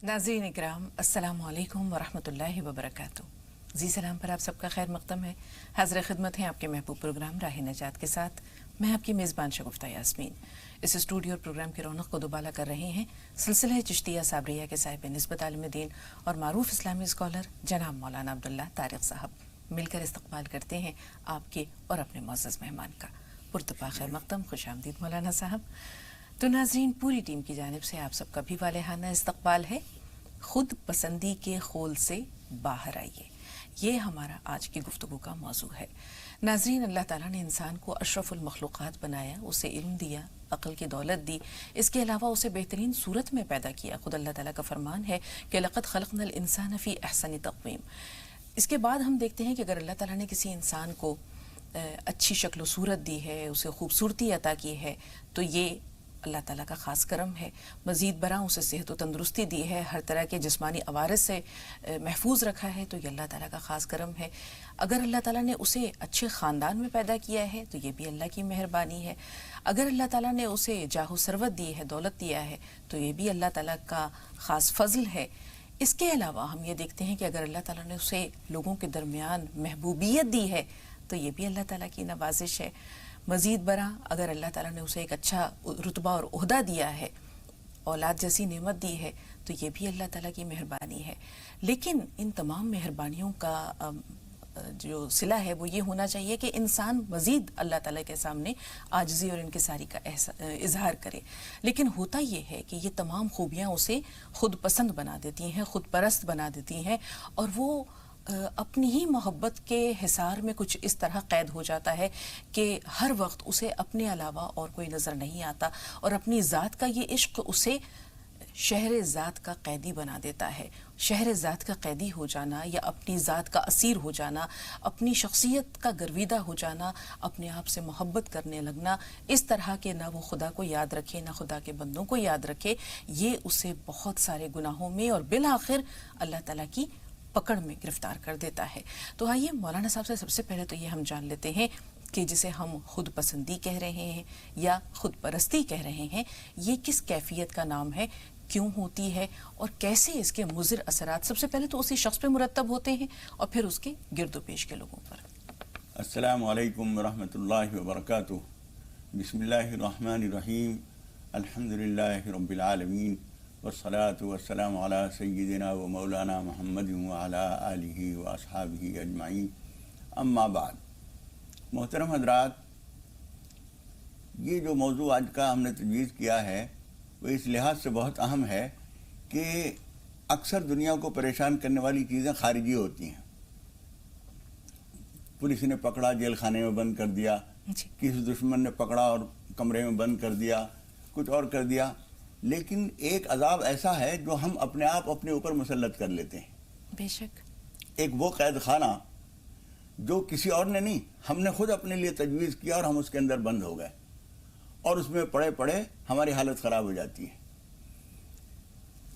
नाज़रीन इकराम अस्सलाम वालेकुम वरहमतुल्लाहि वबरकातुहू। जी सलाम पर आप सबका खैर मक़दम है। हाज़िर खिदमत है आपके महबूब प्रोग्राम राह नजात के साथ। मैं आपकी मेज़बान शगुफ्ता यास्मीन। इस स्टूडियो और प्रोग्राम की रौनक को दोबाला कर रहे हैं सिलसिला चिश्तिया साबरिया के साहिब निस्बत आलिम दीन और मारूफ इस्लामी स्कॉलर जनाब मौलाना अब्दुल्ला तारिक साहब। मिलकर इस्तक़बाल करते हैं आपके और अपने मुअज़्ज़ज़ मेहमान का। पुरतपा खैर मक़दम, खुश आमदीद मौलाना साहब। तो नाज़रीन, पूरी टीम की जानिब से आप सबका भी वालेहाना इस्तक़बाल है। खुद पसंदी के खोल से बाहर आइए, ये हमारा आज की गुफ्तगू का मौजू है। नाज़रीन, अल्लाह ताला ने इंसान को अशरफुल मखलूक़ात बनाया, उसे इल्म दिया, अक़ल की दौलत दी, इसके अलावा उसे बेहतरीन सूरत में पैदा किया। खुद अल्लाह ताला का फरमान है कि लक़द ख़लक़नल इंसान फ़ी अहसनि तक़वीम। इसके बाद हम देखते हैं कि अगर अल्लाह ताला ने किसी इंसान को अच्छी शक्ल व सूरत दी है, उसे खूबसूरती अता की है, तो ये अल्लाह ताला का ख़ास करम है। मज़ीद बरा उसे सेहत व तंदुरुस्ती दी है, हर तरह के जिस्मानी अवारिस से महफूज रखा है, तो ये अल्लाह ताला का ख़ास करम है। अगर अल्लाह ताला ने उसे अच्छे ख़ानदान में पैदा किया है तो ये भी अल्लाह की मेहरबानी है। अगर अल्लाह ताला ने उसे जाहो सरवत दी है, दौलत दिया है, तो ये भी अल्लाह ताला का ख़ास फ़ज़ल है। इसके अलावा हम ये देखते हैं कि अगर अल्लाह ताला ने उसे लोगों के दरमियान महबूबियत दी है तो ये भी अल्लाह ताला की नवाजिश है। मज़ीद बरा अगर अल्लाह ताला ने उसे एक अच्छा रुतबा और ओहदा दिया है, औलाद जैसी नेमत दी है, तो ये भी अल्लाह ताला की मेहरबानी है। लेकिन इन तमाम मेहरबानियों का जो सिला है वो ये होना चाहिए कि इंसान मज़ीद अल्लाह ताला के सामने आजिज़ी और इनकिसारी का इजहार करे। लेकिन होता ये है कि ये तमाम खूबियाँ उसे खुद पसंद बना देती हैं, खुद परस्त बना देती हैं, और वो अपनी ही मोहब्बत के हिसार में कुछ इस तरह कैद हो जाता है कि हर वक्त उसे अपने अलावा और कोई नज़र नहीं आता, और अपनी ज़ात का ये इश्क उसे शहर ज़ात का कैदी बना देता है। शहर ज़ात का कैदी हो जाना या अपनी ज़ात का असीर हो जाना, अपनी शख्सियत का गर्विदा हो जाना, अपने आप से मोहब्बत करने लगना, इस तरह के ना वो खुदा को याद रखे ना खुदा के बंदों को याद रखे, ये उसे बहुत सारे गुनाहों में और बिल आखिर अल्लाह ताला की पकड़ में गिरफ्तार कर देता है। तो आइए मौलाना साहब से सबसे पहले तो ये हम जान लेते हैं कि जिसे हम खुद पसंदी कह रहे हैं या खुद परस्ती कह रहे हैं, ये किस कैफियत का नाम है, क्यों होती है और कैसे इसके मुज़िर असरात सबसे पहले तो उसी शख्स पे मुरतब होते हैं और फिर उसके गिरदो पेश के लोगों पर। अस्सलामु अलैकुम वरहमतुल्लाहि वबरकातुहू। बिस्मिल्लाहिर रहमानिर रहीम। अल्हम्दुलिल्लाहि रब्बिल आलमीन वस्सलातु वस्सलामु अला सय्यिदिना व मौलाना मुहम्मदिन व अला आलिहि व अस्हाबिहि अजमाइन। अम्मा बाद। मोहतरम हज़रात, ये जो मौजू आज का हमने तजवीज़ किया है वो इस लिहाज से बहुत अहम है कि अक्सर दुनिया को परेशान करने वाली चीज़ें खारिजी होती हैं। पुलिस ने पकड़ा, जेल खाने में बंद कर दिया, किसी दुश्मन ने पकड़ा और कमरे में बंद कर दिया, कुछ और कर दिया, लेकिन एक अजाब ऐसा है जो हम अपने आप अपने ऊपर मुसल्लत कर लेते हैं। बेशक एक वो कैद खाना जो किसी और ने नहीं, हमने खुद अपने लिए तजवीज़ किया और हम उसके अंदर बंद हो गए और उसमें पड़े पड़े हमारी हालत ख़राब हो जाती है।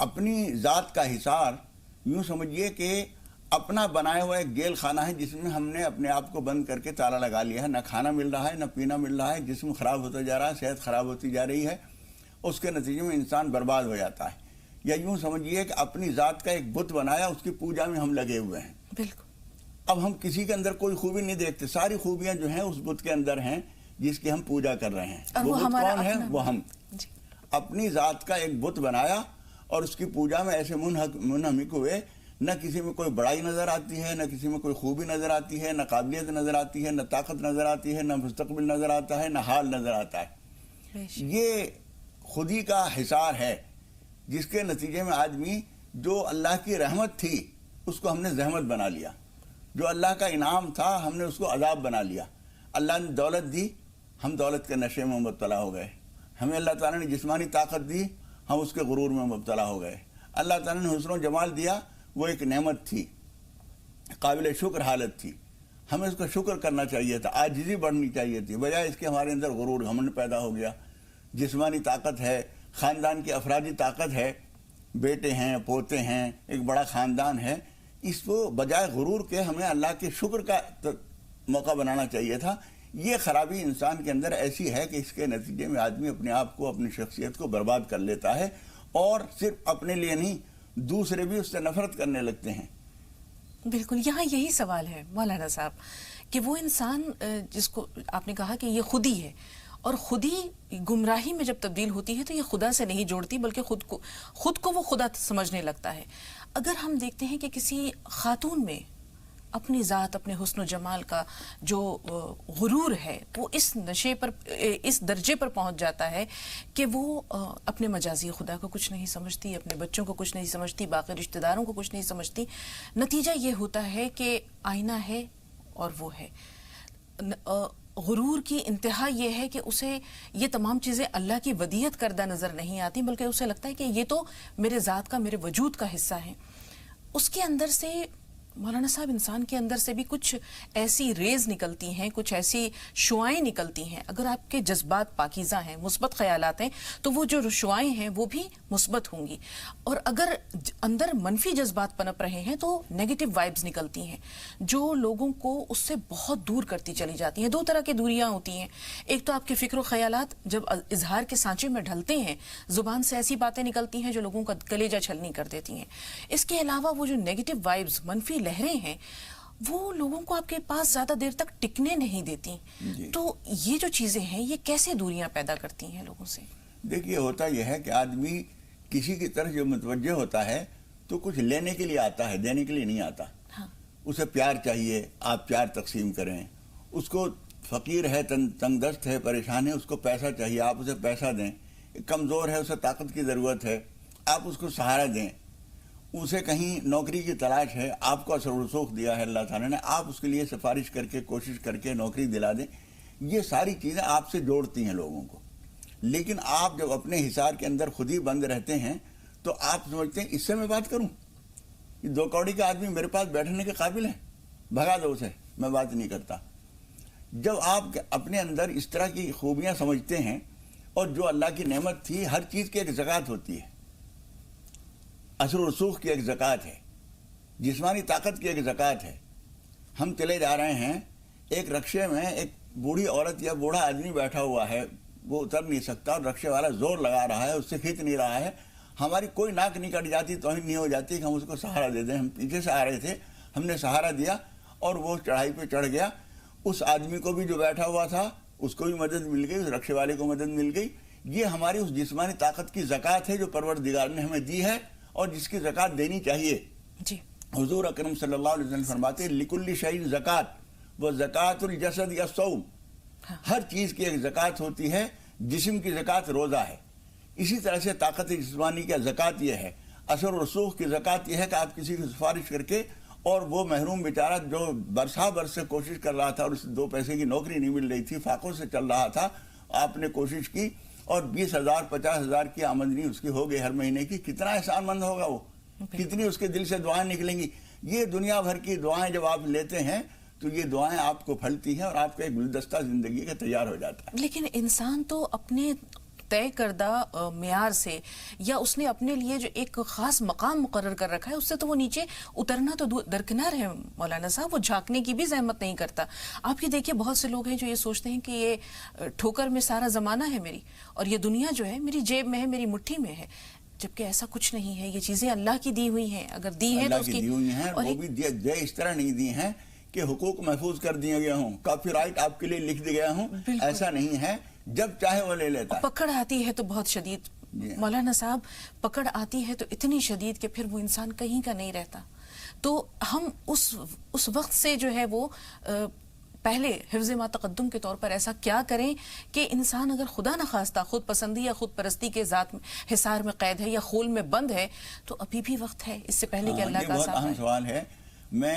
अपनी ज़ात का हिसार यूँ समझिए कि अपना बनाया हुआ एक जेल खाना है जिसमें हमने अपने आप को बंद करके ताला लगा लिया है। न खाना मिल रहा है, न पीना मिल रहा है, जिस्म ख़राब होता जा रहा है, सेहत ख़राब होती जा रही है, उसके नतीजे में इंसान बर्बाद हो जाता है। या यूँ समझिए कि अपनी ज़ात का एक बुत बनाया, उसकी पूजा में हम लगे हुए हैं। बिल्कुल। अब हम किसी के अंदर कोई खूबी नहीं देखते, सारी खूबियाँ जो हैं उस बुत के अंदर हैं जिसकी हम पूजा कर रहे हैं। वो बुत कौन है? वो हम। अपनी ज़ात का एक बुत बनाया और उसकी पूजा में ऐसे मुनहमिक हुए, न किसी में कोई बड़ाई नज़र आती है, न किसी में कोई खूबी नज़र आती है, न काबिलियत नज़र आती है, न ताकत नज़र आती है, न मुस्तकबिल नज़र आता है, न हाल नज़र आता है। ये खुदी का हिसार है जिसके नतीजे में आदमी जो अल्लाह की रहमत थी उसको हमने जहमत बना लिया, जो अल्लाह का इनाम था हमने उसको अजाब बना लिया। अल्लाह ने दौलत दी, हम दौलत के नशे में मुब्तला हो गए। हमें अल्लाह ताला ने जिस्मानी ताकत दी, हम उसके गुरूर में मुब्तला हो गए। अल्लाह ताला ने हुस्न जमाल दिया, वो एक नेमत थी, काबिल शुक्र हालत थी, हमें उसका शुक्र करना चाहिए था, आजिज़ी बढ़नी चाहिए थी। बजाय इसके हमारे अंदर गुरूर घमंड पैदा हो गया। जिस्मानी ताकत है, ख़ानदान की अफरादी ताकत है, बेटे हैं, पोते हैं, एक बड़ा ख़ानदान है, इसको बजाय गुरूर के हमें अल्लाह के शुक्र का मौका बनाना चाहिए था। ये ख़राबी इंसान के अंदर ऐसी है कि इसके नतीजे में आदमी अपने आप को, अपनी शख्सियत को बर्बाद कर लेता है, और सिर्फ अपने लिए नहीं, دوسرے بھی اس سے نفرت کرنے لگتے ہیں. بالکل یہاں یہی سوال ہے مولانا صاحب کہ وہ انسان جس کو آپ نے کہا کہ یہ خودی ہے اور خودی گمراہی میں جب تبدیل ہوتی ہے تو یہ خدا سے نہیں جوڑتی بلکہ خود کو وہ خدا سمجھنے لگتا ہے. اگر ہم دیکھتے ہیں کہ کسی خاتون میں اپنی ذات اپنے حسن و جمال کا جو غرور ہے وہ اس نشے پر اس درجے پر پہنچ جاتا ہے کہ وہ اپنے مجازی خدا کو کچھ نہیں سمجھتی, اپنے بچوں کو کچھ نہیں سمجھتی, باقی رشتہ داروں کو کچھ نہیں سمجھتی. نتیجہ یہ ہوتا ہے کہ آئینہ ہے اور وہ ہے. غرور کی انتہا یہ ہے کہ اسے یہ تمام چیزیں اللہ کی ودیعت کردہ نظر نہیں آتی بلکہ اسے لگتا ہے کہ یہ تو میرے ذات کا, میرے وجود کا حصہ ہے. اس کے اندر سے مولانا صاحب انسان کے اندر سے بھی کچھ ایسی ریز نکلتی ہیں, کچھ ایسی شعائیں نکلتی ہیں. اگر آپ کے جذبات پاکیزہ ہیں, مثبت خیالات ہیں تو وہ جو شعائیں ہیں وہ بھی مثبت ہوں گی, اور اگر اندر منفی جذبات پنپ رہے ہیں تو نیگیٹو وائبز نکلتی ہیں جو لوگوں کو اس سے بہت دور کرتی چلی جاتی ہیں. دو طرح کی دوریاں ہوتی ہیں. ایک تو آپ کے فکر و خیالات جب اظہار کے سانچے میں ڈھلتے ہیں, زبان سے ایسی باتیں نکلتی ہیں جو لوگوں کا کلیجہ چھلنی کر دیتی ہیں. اس کے علاوہ وہ جو نیگیٹو وائبز, منفی لہریں ہیں, وہ لوگوں کو آپ کے پاس زیادہ دیر تک ٹکنے نہیں دیتی. تو یہ جو چیزیں ہیں یہ کیسے دوریاں پیدا کرتی ہیں لوگوں سے؟ دیکھیے ہوتا یہ ہے کہ آدمی کسی کی طرف جو متوجہ ہوتا ہے تو کچھ لینے کے لیے آتا ہے, دینے کے لیے نہیں آتا. اسے پیار چاہیے, آپ پیار تقسیم کریں. اس کو فقیر ہے, تنگ دست ہے, پریشان ہے, اس کو پیسہ چاہیے, آپ اسے پیسہ دیں. کمزور ہے, اسے طاقت کی ضرورت ہے, آپ اس کو سہارا دیں. اسے کہیں نوکری کی تلاش ہے, آپ کو اثر و رسوخ دیا ہے اللہ تعالیٰ نے, آپ اس کے لیے سفارش کر کے کوشش کر کے نوکری دلا دیں. یہ ساری چیزیں آپ سے جوڑتی ہیں لوگوں کو. لیکن آپ جب اپنے حصار کے اندر خود ہی بند رہتے ہیں تو آپ سمجھتے ہیں اس سے میں بات کروں, یہ 2 کوڑی کا آدمی میرے پاس بیٹھنے کے قابل ہے, بھگا دو اسے, میں بات نہیں کرتا. جب آپ اپنے اندر اس طرح کی خوبیاں سمجھتے ہیں, اور جو اللہ کی نعمت تھی, ہر چیز کی ایک زکوٰۃ ہوتی ہے, اثر و رسوخ کی ایک زکوٰۃ ہے, جسمانی طاقت کی ایک زکوٰۃ ہے. ہم چلے جا رہے ہیں, ایک رکشے میں ایک بوڑھی عورت یا بوڑھا آدمی بیٹھا ہوا ہے, وہ اتر نہیں سکتا اور رکشے والا زور لگا رہا ہے, اس سے کھینچ نہیں رہا ہے. ہماری کوئی ناک نہیں کٹ جاتی, توہین نہیں ہو جاتی کہ ہم اس کو سہارا دے دیں. ہم پیچھے سے آ رہے تھے, ہم نے سہارا دیا اور وہ چڑھائی پہ چڑھ گیا. اس آدمی کو بھی جو بیٹھا ہوا تھا اس کو بھی مدد مل گئی, اس رکشے والے کو مدد مل گئی. یہ ہماری اس جسمانی طاقت کی زکوٰۃ ہے جو پروردگار نے ہمیں دی ہے اور جس کی زکوٰۃ دینی چاہیے. جی حضور اکرم صلی اللہ علیہ وسلم فرماتے ہیں لکل شیء زکوٰۃ و زکوٰۃ الجسد یا الصوم. ہر چیز کی ایک زکوٰۃ ہوتی ہے, جسم کی زکوٰۃ روزہ ہے. اسی طرح سے طاقت جسمانی کی زکوٰۃ یہ ہے, اثر و رسوخ کی زکوٰۃ یہ ہے کہ آپ کسی کی سفارش کر کے, اور وہ محروم بیچارہ جو برسا برس سے کوشش کر رہا تھا اور اسے 2 پیسے کی نوکری نہیں مل رہی تھی, فاقوں سے چل رہا تھا, آپ نے کوشش کی اور 20,000 50,000 کی آمدنی اس کی ہو گئی ہر مہینے کی. کتنا احسان مند ہوگا وہ, کتنی اس کے دل سے دعائیں نکلیں گی. یہ دنیا بھر کی دعائیں جب آپ لیتے ہیں تو یہ دعائیں آپ کو پھلتی ہیں اور آپ کا ایک گلدستہ زندگی کا تیار ہو جاتا ہے. لیکن انسان تو اپنے طے کردہ معیار سے, یا اس نے اپنے لیے جو ایک خاص مقام مقرر کر رکھا ہے, اس سے تو وہ نیچے اترنا تو درکنار ہے مولانا صاحب, وہ جھانکنے کی بھی زحمت نہیں کرتا. آپ یہ دیکھیے بہت سے لوگ ہیں جو یہ سوچتے ہیں کہ یہ ٹھوکر میں سارا زمانہ ہے میری, اور یہ دنیا جو ہے میری جیب میں ہے, میری مٹھی میں ہے, جبکہ ایسا کچھ نہیں ہے. یہ چیزیں اللہ کی دی ہوئی ہیں, اگر دی ہیں تو اس کی دی ہوئی ہیں, وہ بھی دے اس طرح نہیں دی ہیں کہ حقوق محفوظ کر دیے گئے ہوں, کاپی رائٹ آپ کے لیے لکھ دی گیا ہوں. ایسا نہیں ہے, جب چاہے وہ لے لیتا. پکڑ آتی ہے تو بہت شدید مولانا صاحب, پکڑ آتی ہے تو اتنی شدید کہ پھر وہ انسان کہیں کا نہیں رہتا. تو ہم اس وقت سے جو ہے وہ پہلے حفظ ما تقدم کے طور پر ایسا کیا کریں کہ انسان اگر خدا نخواستہ خود پسندی یا خود پرستی کے ذات حصار میں قید ہے یا خول میں بند ہے, تو ابھی بھی وقت ہے اس سے پہلے کہ اللہ کا بہت اہم سوال ہے. میں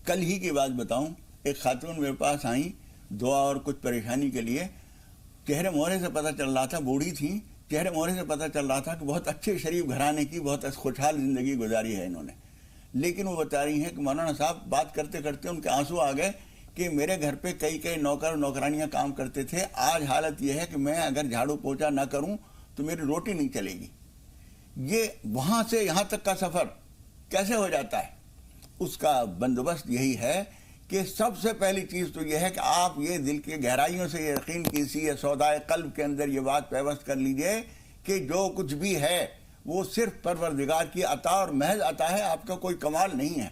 کل ہی کی بات بتاؤں, ایک خاتون میرے پاس آئیں دعا اور کچھ پریشانی کے لیے. چہرے مہرے سے پتہ چل رہا تھا, بوڑھی تھیں, چہرے مہرے سے پتہ چل رہا تھا کہ بہت اچھے شریف گھرانے کی بہت خوشحال زندگی گزاری ہے انہوں نے. لیکن وہ بتا رہی ہیں کہ مولانا صاحب بات کرتے کرتے ان کے آنسو آ گئے کہ میرے گھر پہ کئی نوکر اور نوکرانیاں کام کرتے تھے, آج حالت یہ ہے کہ میں اگر جھاڑو پوچھا نہ کروں تو میری روٹی نہیں چلے گی. یہ وہاں سے یہاں تک کا سفر کیسے ہو جاتا ہے؟ اس کا بندوبست یہی ہے کہ سب سے پہلی چیز تو یہ ہے کہ آپ یہ دل کے گہرائیوں سے یہ یقین کیجیے, سودائے قلب کے اندر یہ بات پیوست کر لیجئے کہ جو کچھ بھی ہے وہ صرف پروردگار کی عطا اور محض عطا ہے، آپ کا کوئی کمال نہیں ہے۔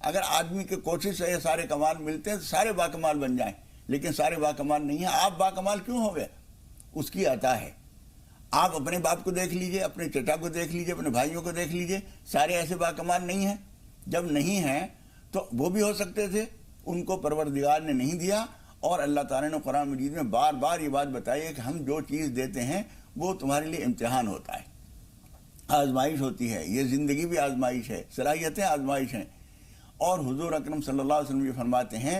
اگر آدمی کی کوشش سے یہ سارے کمال ملتے ہیں تو سارے باکمال بن جائیں، لیکن سارے باکمال نہیں ہیں۔ آپ باکمال کیوں ہو گئے؟ اس کی عطا ہے۔ آپ اپنے باپ کو دیکھ لیجئے، اپنے چچا کو دیکھ لیجئے، اپنے بھائیوں کو دیکھ لیجئے، سارے ایسے باکمال نہیں ہیں؟ جب نہیں ہیں تو وہ بھی ہو سکتے تھے، ان کو پروردگار نے نہیں دیا۔ اور اللہ تعالیٰ نے قرآن مجید میں بار بار یہ بات بتائی ہے کہ ہم جو چیز دیتے ہیں وہ تمہارے لیے امتحان ہوتا ہے، آزمائش ہوتی ہے۔ یہ زندگی بھی آزمائش ہے، صلاحیتیں آزمائش ہیں۔ اور حضور اکرم صلی اللہ علیہ وسلم یہ فرماتے ہیں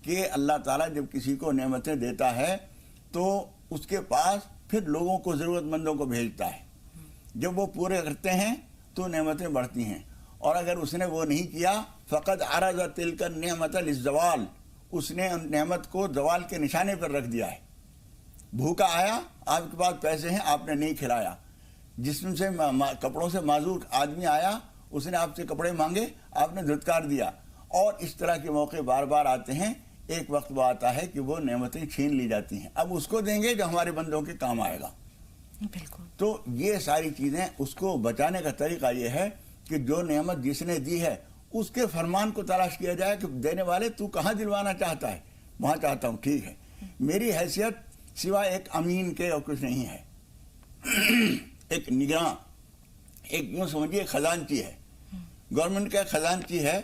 کہ اللہ تعالیٰ جب کسی کو نعمتیں دیتا ہے تو اس کے پاس پھر لوگوں کو، ضرورت مندوں کو بھیجتا ہے۔ جب وہ پورے کرتے ہیں تو نعمتیں بڑھتی ہیں، اور اگر اس نے وہ نہیں کیا فقد عرض تلک النعمت للزوال، اس نے نعمت کو زوال کے نشانے پر رکھ دیا ہے۔ بھوکا آیا، آپ کے پاس پیسے ہیں، آپ نے نہیں کھلایا۔ جسم سے کپڑوں سے معذور آدمی آیا، اس نے آپ سے کپڑے مانگے، آپ نے دھتکار دیا۔ اور اس طرح کے موقع بار بار آتے ہیں۔ ایک وقت وہ آتا ہے کہ وہ نعمتیں چھین لی جاتی ہیں، اب اس کو دیں گے جو ہمارے بندوں کے کام آئے گا۔ بالکل۔ تو یہ ساری چیزیں، اس کو بچانے کا طریقہ یہ ہے کہ جو نعمت جس نے دی ہے اس کے فرمان کو تلاش کیا جائے کہ دینے والے تو کہاں دلوانا چاہتا ہے؟ وہاں چاہتا ہوں، ٹھیک ہے، میری حیثیت سوائے ایک امین کے اور کچھ نہیں ہے۔ ایک نگراں، ایک یوں سمجھیے خزانچی ہے، گورنمنٹ کا خزانچی ہے،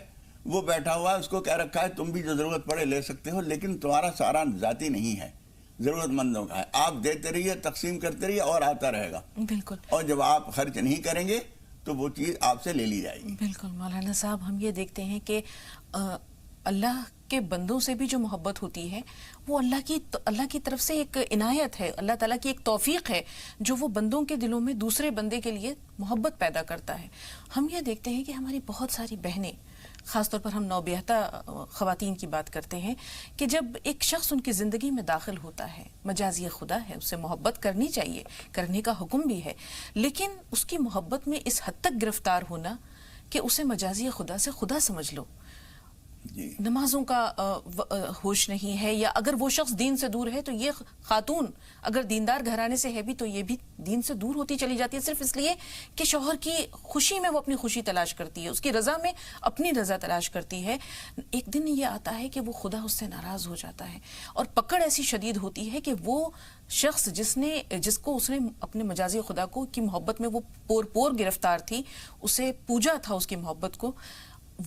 وہ بیٹھا ہوا ہے، اس کو کہہ رکھا ہے تم بھی جو ضرورت پڑے لے سکتے ہو، لیکن تمہارا سارا ذاتی نہیں ہے، ضرورت مندوں کا ہے۔ آپ دیتے رہیے، تقسیم کرتے رہیے، اور آتا رہے گا۔ بالکل۔ اور جب آپ خرچ نہیں کریں گے تو وہ چیز آپ سے لے لی جائے گی۔ بالکل مولانا صاحب، ہم یہ دیکھتے ہیں کہ اللہ کے بندوں سے بھی جو محبت ہوتی ہے وہ اللہ کی طرف سے ایک عنایت ہے، اللہ تعالیٰ کی ایک توفیق ہے جو وہ بندوں کے دلوں میں دوسرے بندے کے لیے محبت پیدا کرتا ہے۔ ہم یہ دیکھتے ہیں کہ ہماری بہت ساری بہنیں، خاص طور پر ہم نوبیاہتا خواتین کی بات کرتے ہیں، کہ جب ایک شخص ان کی زندگی میں داخل ہوتا ہے، مجازی خدا ہے، اس سے محبت کرنی چاہیے، کرنے کا حکم بھی ہے، لیکن اس کی محبت میں اس حد تک گرفتار ہونا کہ اسے مجازی خدا سے خدا سمجھ لو، نمازوں کا ہوش نہیں ہے، یا اگر وہ شخص دین سے دور ہے تو یہ خاتون اگر دیندار گھرانے سے ہے بھی تو یہ بھی دین سے دور ہوتی چلی جاتی ہے، صرف اس لیے کہ شوہر کی خوشی میں وہ اپنی خوشی تلاش کرتی ہے، اس کی رضا میں اپنی رضا تلاش کرتی ہے۔ ایک دن یہ آتا ہے کہ وہ خدا اس سے ناراض ہو جاتا ہے، اور پکڑ ایسی شدید ہوتی ہے کہ وہ شخص جس کو اس نے اپنے مجازی خدا کو کی محبت میں وہ پور گرفتار تھی، اسے پوجا تھا اس کی محبت کو،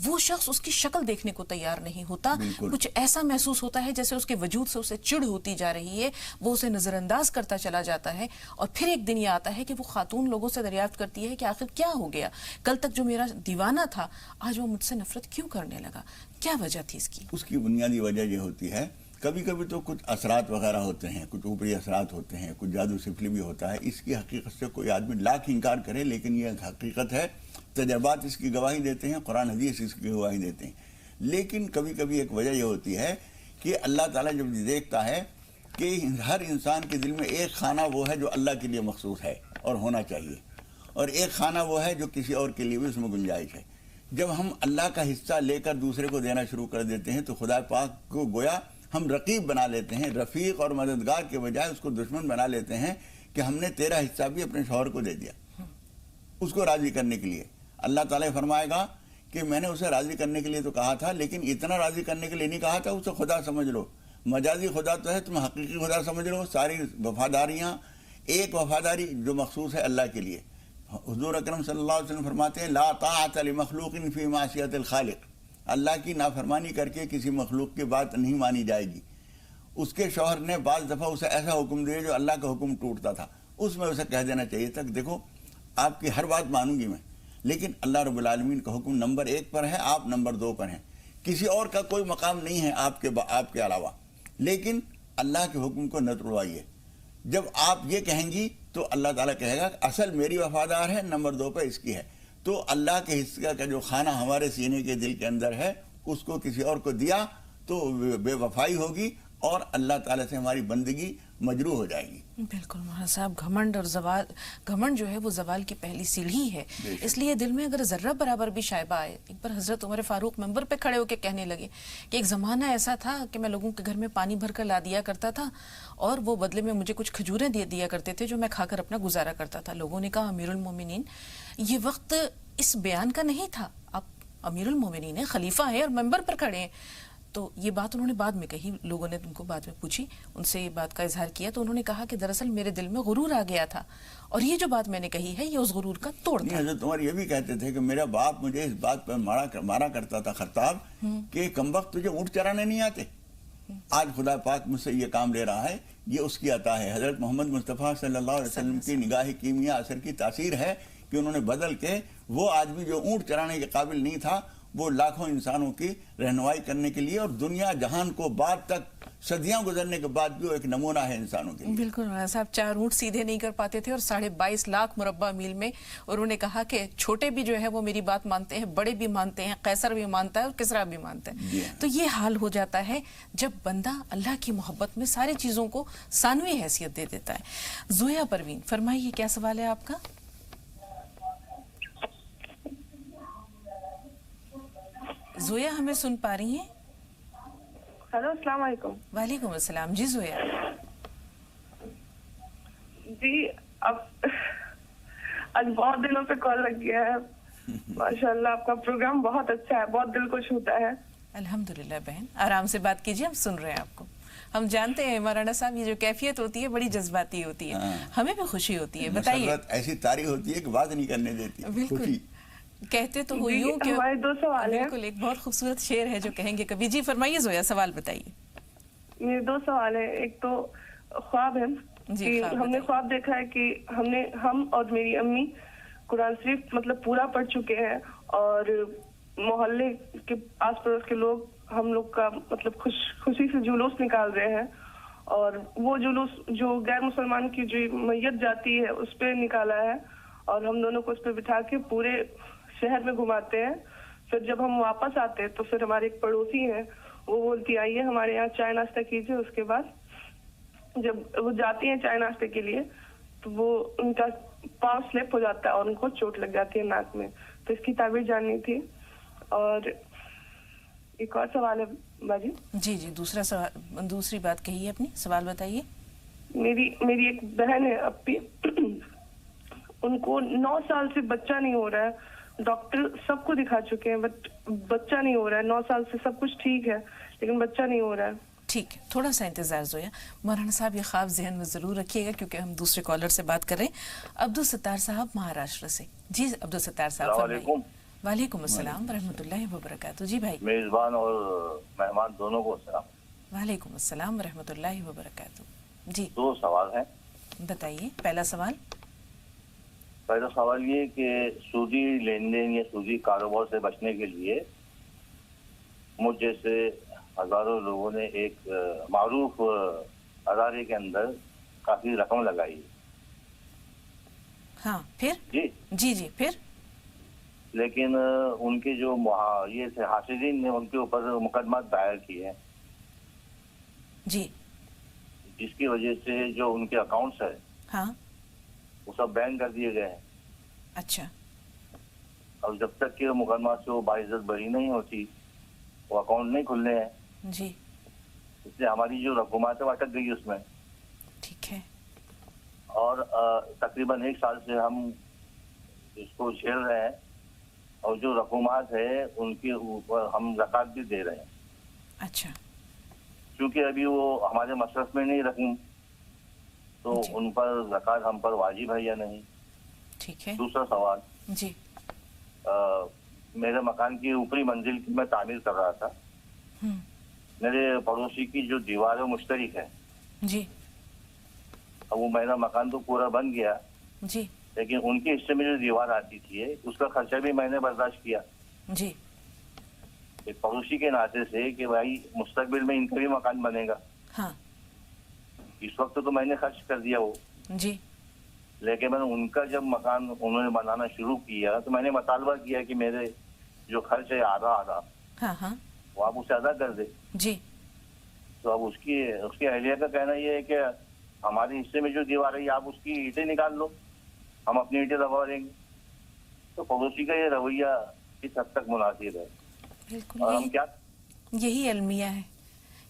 وہ شخص اس کی شکل دیکھنے کو تیار نہیں ہوتا۔ کچھ ایسا محسوس ہوتا ہے جیسے اس کے وجود سے اسے چڑ ہوتی جا رہی ہے، وہ اسے نظر انداز کرتا چلا جاتا ہے، اور پھر ایک دن یہ آتا ہے کہ وہ خاتون لوگوں سے دریافت کرتی ہے کہ آخر کیا ہو گیا، کل تک جو میرا دیوانہ تھا آج وہ مجھ سے نفرت کیوں کرنے لگا؟ کیا وجہ تھی اس کی؟ اس کی بنیادی وجہ یہ ہوتی ہے، کبھی کبھی تو کچھ اثرات وغیرہ ہوتے ہیں، کچھ اوپری اثرات ہوتے ہیں، کچھ جادو سفلی بھی ہوتا ہے۔ اس کی حقیقت سے کوئی آدمی لاکھ انکار کرے، لیکن یہ حقیقت ہے، تجربات اس کی گواہی دیتے ہیں، قرآن حدیث اس کی گواہی دیتے ہیں۔ لیکن کبھی کبھی ایک وجہ یہ ہوتی ہے کہ اللہ تعالیٰ جب دیکھتا ہے کہ ہر انسان کے دل میں ایک خانہ وہ ہے جو اللہ کے لیے مخصوص ہے اور ہونا چاہیے، اور ایک خانہ وہ ہے جو کسی اور کے لیے بھی اس میں گنجائش ہے۔ جب ہم اللہ کا حصہ لے کر دوسرے کو دینا شروع کر دیتے ہیں تو خدا پاک کو گویا ہم رقیب بنا لیتے ہیں، رفیق اور مددگار کے بجائے اس کو دشمن بنا لیتے ہیں کہ ہم نے تیرا حصہ بھی اپنے شوہر کو دے دیا اس کو راضی کرنے کے لیے۔ اللہ تعالیٰ فرمائے گا کہ میں نے اسے راضی کرنے کے لیے تو کہا تھا، لیکن اتنا راضی کرنے کے لیے نہیں کہا تھا، اسے خدا سمجھ لو، مجازی خدا تو ہے، تم حقیقی خدا سمجھ لو۔ ساری وفاداریاں، ایک وفاداری جو مخصوص ہے اللہ کے لیے۔ حضور اکرم صلی اللہ علیہ وسلم فرماتے ہیں لا طاعت لمخلوق فی معصیت الخالق، اللہ کی نافرمانی کر کے کسی مخلوق کی بات نہیں مانی جائے گی۔ اس کے شوہر نے بعض دفعہ اسے ایسا حکم دیا جو اللہ کا حکم ٹوٹتا تھا، اس میں اسے کہہ دینا چاہیے تھا کہ دیکھو آپ کی ہر بات مانوں گی میں، لیکن اللہ رب العالمین کا حکم نمبر 1 پر ہے، آپ نمبر 2 پر ہیں، کسی اور کا کوئی مقام نہیں ہے آپ کے علاوہ، لیکن اللہ کے حکم کو نہ توڑوائیے۔ جب آپ یہ کہیں گی تو اللہ تعالیٰ کہے گا اصل میری وفادار ہے، نمبر 2 پہ اس کی ہے۔ تو اللہ کے حصہ کا جو خانہ ہمارے سینے کے دل کے اندر ہے اس کو کسی اور کو دیا تو بے وفائی ہوگی، اور اللہ تعالیٰ سے ہماری بندگی مجروح ہو جائے گی. بالکل مولانا صاحب، گھمنڈ اور زوال، گھمنڈ جو ہے وہ زوال کی پہلی سیڑھی ہے. اس لیے دل میں اگر ذرہ برابر بھی شائبہ آئے، ایک بار حضرت عمر فاروق منبر پہ کھڑے ہو کے کہنے لگے کہ ایک زمانہ ایسا تھا کہ میں لوگوں کے گھر میں پانی بھر کر لا دیا کرتا تھا اور وہ بدلے میں مجھے کچھ کھجوریں دیا کرتے تھے جو میں کھا کر اپنا گزارا کرتا تھا. لوگوں نے کہا امیر المومنین یہ وقت اس بیان کا نہیں تھا، آپ امیر المومنین ہیں، خلیفہ ہیں اور منبر پر کھڑے ہیں. تو یہ بات انہوں نے بعد میں کہی، لوگوں نے ان کو بعد میں پوچھی، ان سے یہ بات کا اظہار کیا تو انہوں نے کہا کہ دراصل میرے دل میں غرور آ گیا تھا اور یہ جو بات میں نے کہی ہے یہ اس غرور کا توڑ تھا. حضرت عمر یہ بھی کہتے تھے کہ میرا باپ مجھے اس بات پر مارا کرتا تھا، خطاب، کہ کم وقت تجھے اونٹ چرانے نہیں آتے. آج خدا پاک مجھ سے یہ کام لے رہا ہے، یہ اس کی عطا ہے. حضرت محمد مصطفیٰ صلی اللہ علیہ وسلم کی نگاہ کیمیا اثر کی تاثیر ہے کہ انہوں نے بدل کے وہ آدمی جو اونٹ چرانے کے قابل نہیں تھا وہ لاکھوں انسانوں کی رہنمائی کرنے کے لیے اور دنیا جہان کو بعد تک صدیاں گزرنے کے بعد بھی وہ ایک نمونہ ہے انسانوں کے لیے. بالکل مولانا صاحب، 4 اونٹ سیدھے نہیں کر پاتے تھے اور 22.5 لاکھ مربع میل میں انہوں نے کہا کہ چھوٹے بھی جو ہے وہ میری بات مانتے ہیں، بڑے بھی مانتے ہیں، قیصر بھی مانتا ہے اور کسریٰ بھی مانتا ہے. تو یہ حال ہو جاتا ہے جب بندہ اللہ کی محبت میں ساری چیزوں کو ثانوی حیثیت دے دیتا ہے. زویا پروین، فرمائیے کیا سوال ہے آپ کا؟ زویا ہمیں سن پا رہی ہیں؟ ہیلو، السلام علیکم. وعلیکم السلام. جی زویا. جی اب آج بہت دنوں پہ کال لگ گیا ہے. ماشاءاللہ آپ کا پروگرام بہت اچھا ہے، بہت دل خوش ہوتا ہے. الحمدللہ بہن، آرام سے بات کیجیے، ہم سن رہے ہیں آپ کو. ہم جانتے ہیں مولانا صاحب یہ جو کیفیت ہوتی ہے بڑی جذباتی ہوتی ہے، ہمیں بھی خوشی ہوتی ہے. بتائیے. ایسی طاری ہوتی ہے کہ بات نہیں کرنے دیتی. بالکل کہتے تو ہو یوں کہ ہمارے 2 سوال ہیں. بالکل ایک بہت خوبصورت شعر ہے جو کہیں گے کبھی. جی فرمائیے زویا، سوال بتائیے. میرے 2 سوال ہیں. ایک تو خواب ہے کہ ہم نے خواب دیکھا ہے کہ ہم اور میری امی قرآن شریف مطلب پورا پڑھ چکے ہیں اور محلے کے آس پڑوس کے لوگ ہم لوگ کا مطلب خوشی سے جلوس نکال رہے ہیں اور وہ جلوس جو غیر مسلمان کی جو میت جاتی ہے اس پہ نکالا ہے اور ہم دونوں کو اس پہ بٹھا کے پورے شہر میں گھماتے ہیں. پھر جب ہم واپس آتے ہیں تو پھر ہمارے ایک پڑوسی ہیں، وہ بولتی آئیے ہمارے یہاں چائے ناشتہ کیجیے. اس کے بعد جب وہ جاتی ہیں چائے ناشتے کے لیے تو وہ ان کا پاؤں سلپ ہو جاتا ہے اور ان کو چوٹ لگ جاتی ہے ناک میں. تو اس کی تعبیر جاننی تھی. اور ایک اور سوال ہے باجی. جی دوسرا سوال، دوسری بات کہیے اپنی، سوال بتائیے. میری ایک بہن ہے اپی، ان کو 9 سال سے بچہ نہیں ہو رہا ہے. ڈاکٹر سب کو دکھا چکے ہیں بٹ بچہ نہیں ہو رہا ہے. 9 سال سے سب کچھ ٹھیک ہے لیکن بچہ نہیں ہو رہا ہے. ٹھیک ہے، تھوڑا سا انتظار زویا. مولانا صاحب یہ خواب ذہن میں ضرور رکھیے گا کیونکہ ہم دوسرے کالر سے بات کر رہے ہیں. عبدالستار صاحب مہاراشٹر سے. جی عبدالستار صاحب. السلام علیکم. وعلیکم السلام ورحمۃ اللہ وبرکاتہ. جی بھائی. میزبان اور مہمان دونوں کو السلام. وعلیکم السلام ورحمۃ اللہ وبرکاتہ. جی 2 سوال ہیں. بتائیے. پہلا سوال یہ کہ سودی لین دین یا سودی کاروبار سے بچنے کے لیے مجھ جیسے ہزاروں لوگوں نے ایک معروف ادارے کے اندر کافی رقم لگائی. ہاں پھر جی پھر لیکن ان کے جو یہ تھے حاسدین نے ان کے اوپر مقدمات دائر کیے جی، جس کی وجہ سے جو ان کے اکاؤنٹس ہے ہاں وہ سب بین کر دیے گئے ہیں. اچھا. اور جب تک کہ مقدمات سے وہ باعزت بری نہیں ہوتی وہ اکاؤنٹ نہیں کھلنے ہیں. جی. اس لیے ہماری جو رقومات ہے وہ اٹک گئی اس میں. ٹھیک ہے. اور تقریباً 1 سال سے ہم اس کو جھیل رہے ہیں اور جو رقومات ہے ان کے اوپر ہم زکوٰۃ بھی دے رہے ہیں. اچھا. کیونکہ ابھی وہ ہمارے مصرف میں نہیں رقم تو ان پر زکوٰۃ ہم پر واجب ہے یا نہیں. ٹھیک ہے. دوسرا سوال جی، میرے مکان کی اوپری منزل کی میں تعمیر کر رہا تھا. میرے پڑوسی کی جو دیوار ہے مشترک ہے. جی. اب وہ میرا مکان تو پورا بن گیا جی، لیکن ان کے حصے میں جو دیوار آتی تھی اس کا خرچہ بھی میں نے برداشت کیا. جی. ایک پڑوسی کے ناطے سے کہ بھائی مستقبل میں ان کا بھی مکان بنے گا. ہاں. اس وقت تو میں نے خرچ کر دیا وہ. جی. لیکن میں نے ان کا جب مکان انہوں نے بنانا شروع کیا تو میں نے مطالبہ کیا کہ میرے جو خرچ ہے آدھا ہاں ہاں وہ آپ اسے ادا کر دے. جی. تو اب اس کی اہلیہ کا کہنا یہ ہے کہ ہمارے حصے میں جو دیوار ہے آپ اس کی اینٹیں نکال لو، ہم اپنی اینٹیں لگوا دیں گے. تو پڑوسی کا یہ رویہ اس حد تک مناسب ہے. بالکل اور ہم کیا یہی المیہ ہے،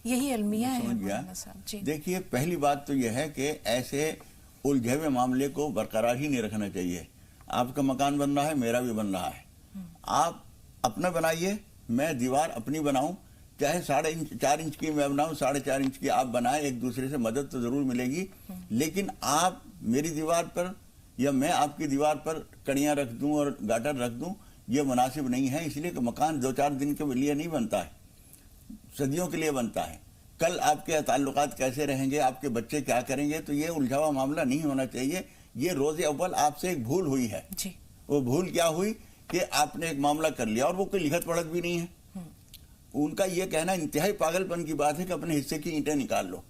یہی المیہ ہے. سمجھ گیا. دیکھیے پہلی بات تو یہ ہے کہ ایسے الجھے ہوئے معاملے کو برقرار ہی نہیں رکھنا چاہیے. آپ کا مکان بن رہا ہے، میرا بھی بن رہا ہے، آپ اپنا بنائیے، میں دیوار اپنی بناؤں، چاہے 4.5 انچ کی میں بناؤں، 4.5 انچ کی آپ بنائیں، ایک دوسرے سے مدد تو ضرور ملے گی. لیکن آپ میری دیوار پر یا میں آپ کی دیوار پر کڑیاں رکھ دوں اور گاٹر رکھ دوں، یہ مناسب نہیں ہے. اس لیے کہ مکان 2-4 دن کے لیے نہیں بنتا ہے، صدیوں کے لیے بنتا ہے. کل آپ کے تعلقات کیسے رہیں گے، آپ کے بچے کیا کریں گے، تو یہ الجھا ہوا معاملہ نہیں ہونا چاہیے. یہ روز اول آپ سے ایک بھول ہوئی ہے. وہ بھول کیا ہوئی کہ آپ نے ایک معاملہ کر لیا اور وہ کوئی لکھت پڑھت بھی نہیں ہے. ان کا یہ کہنا انتہائی پاگل پن کی بات ہے کہ اپنے حصے کی اینٹیں نکال لو.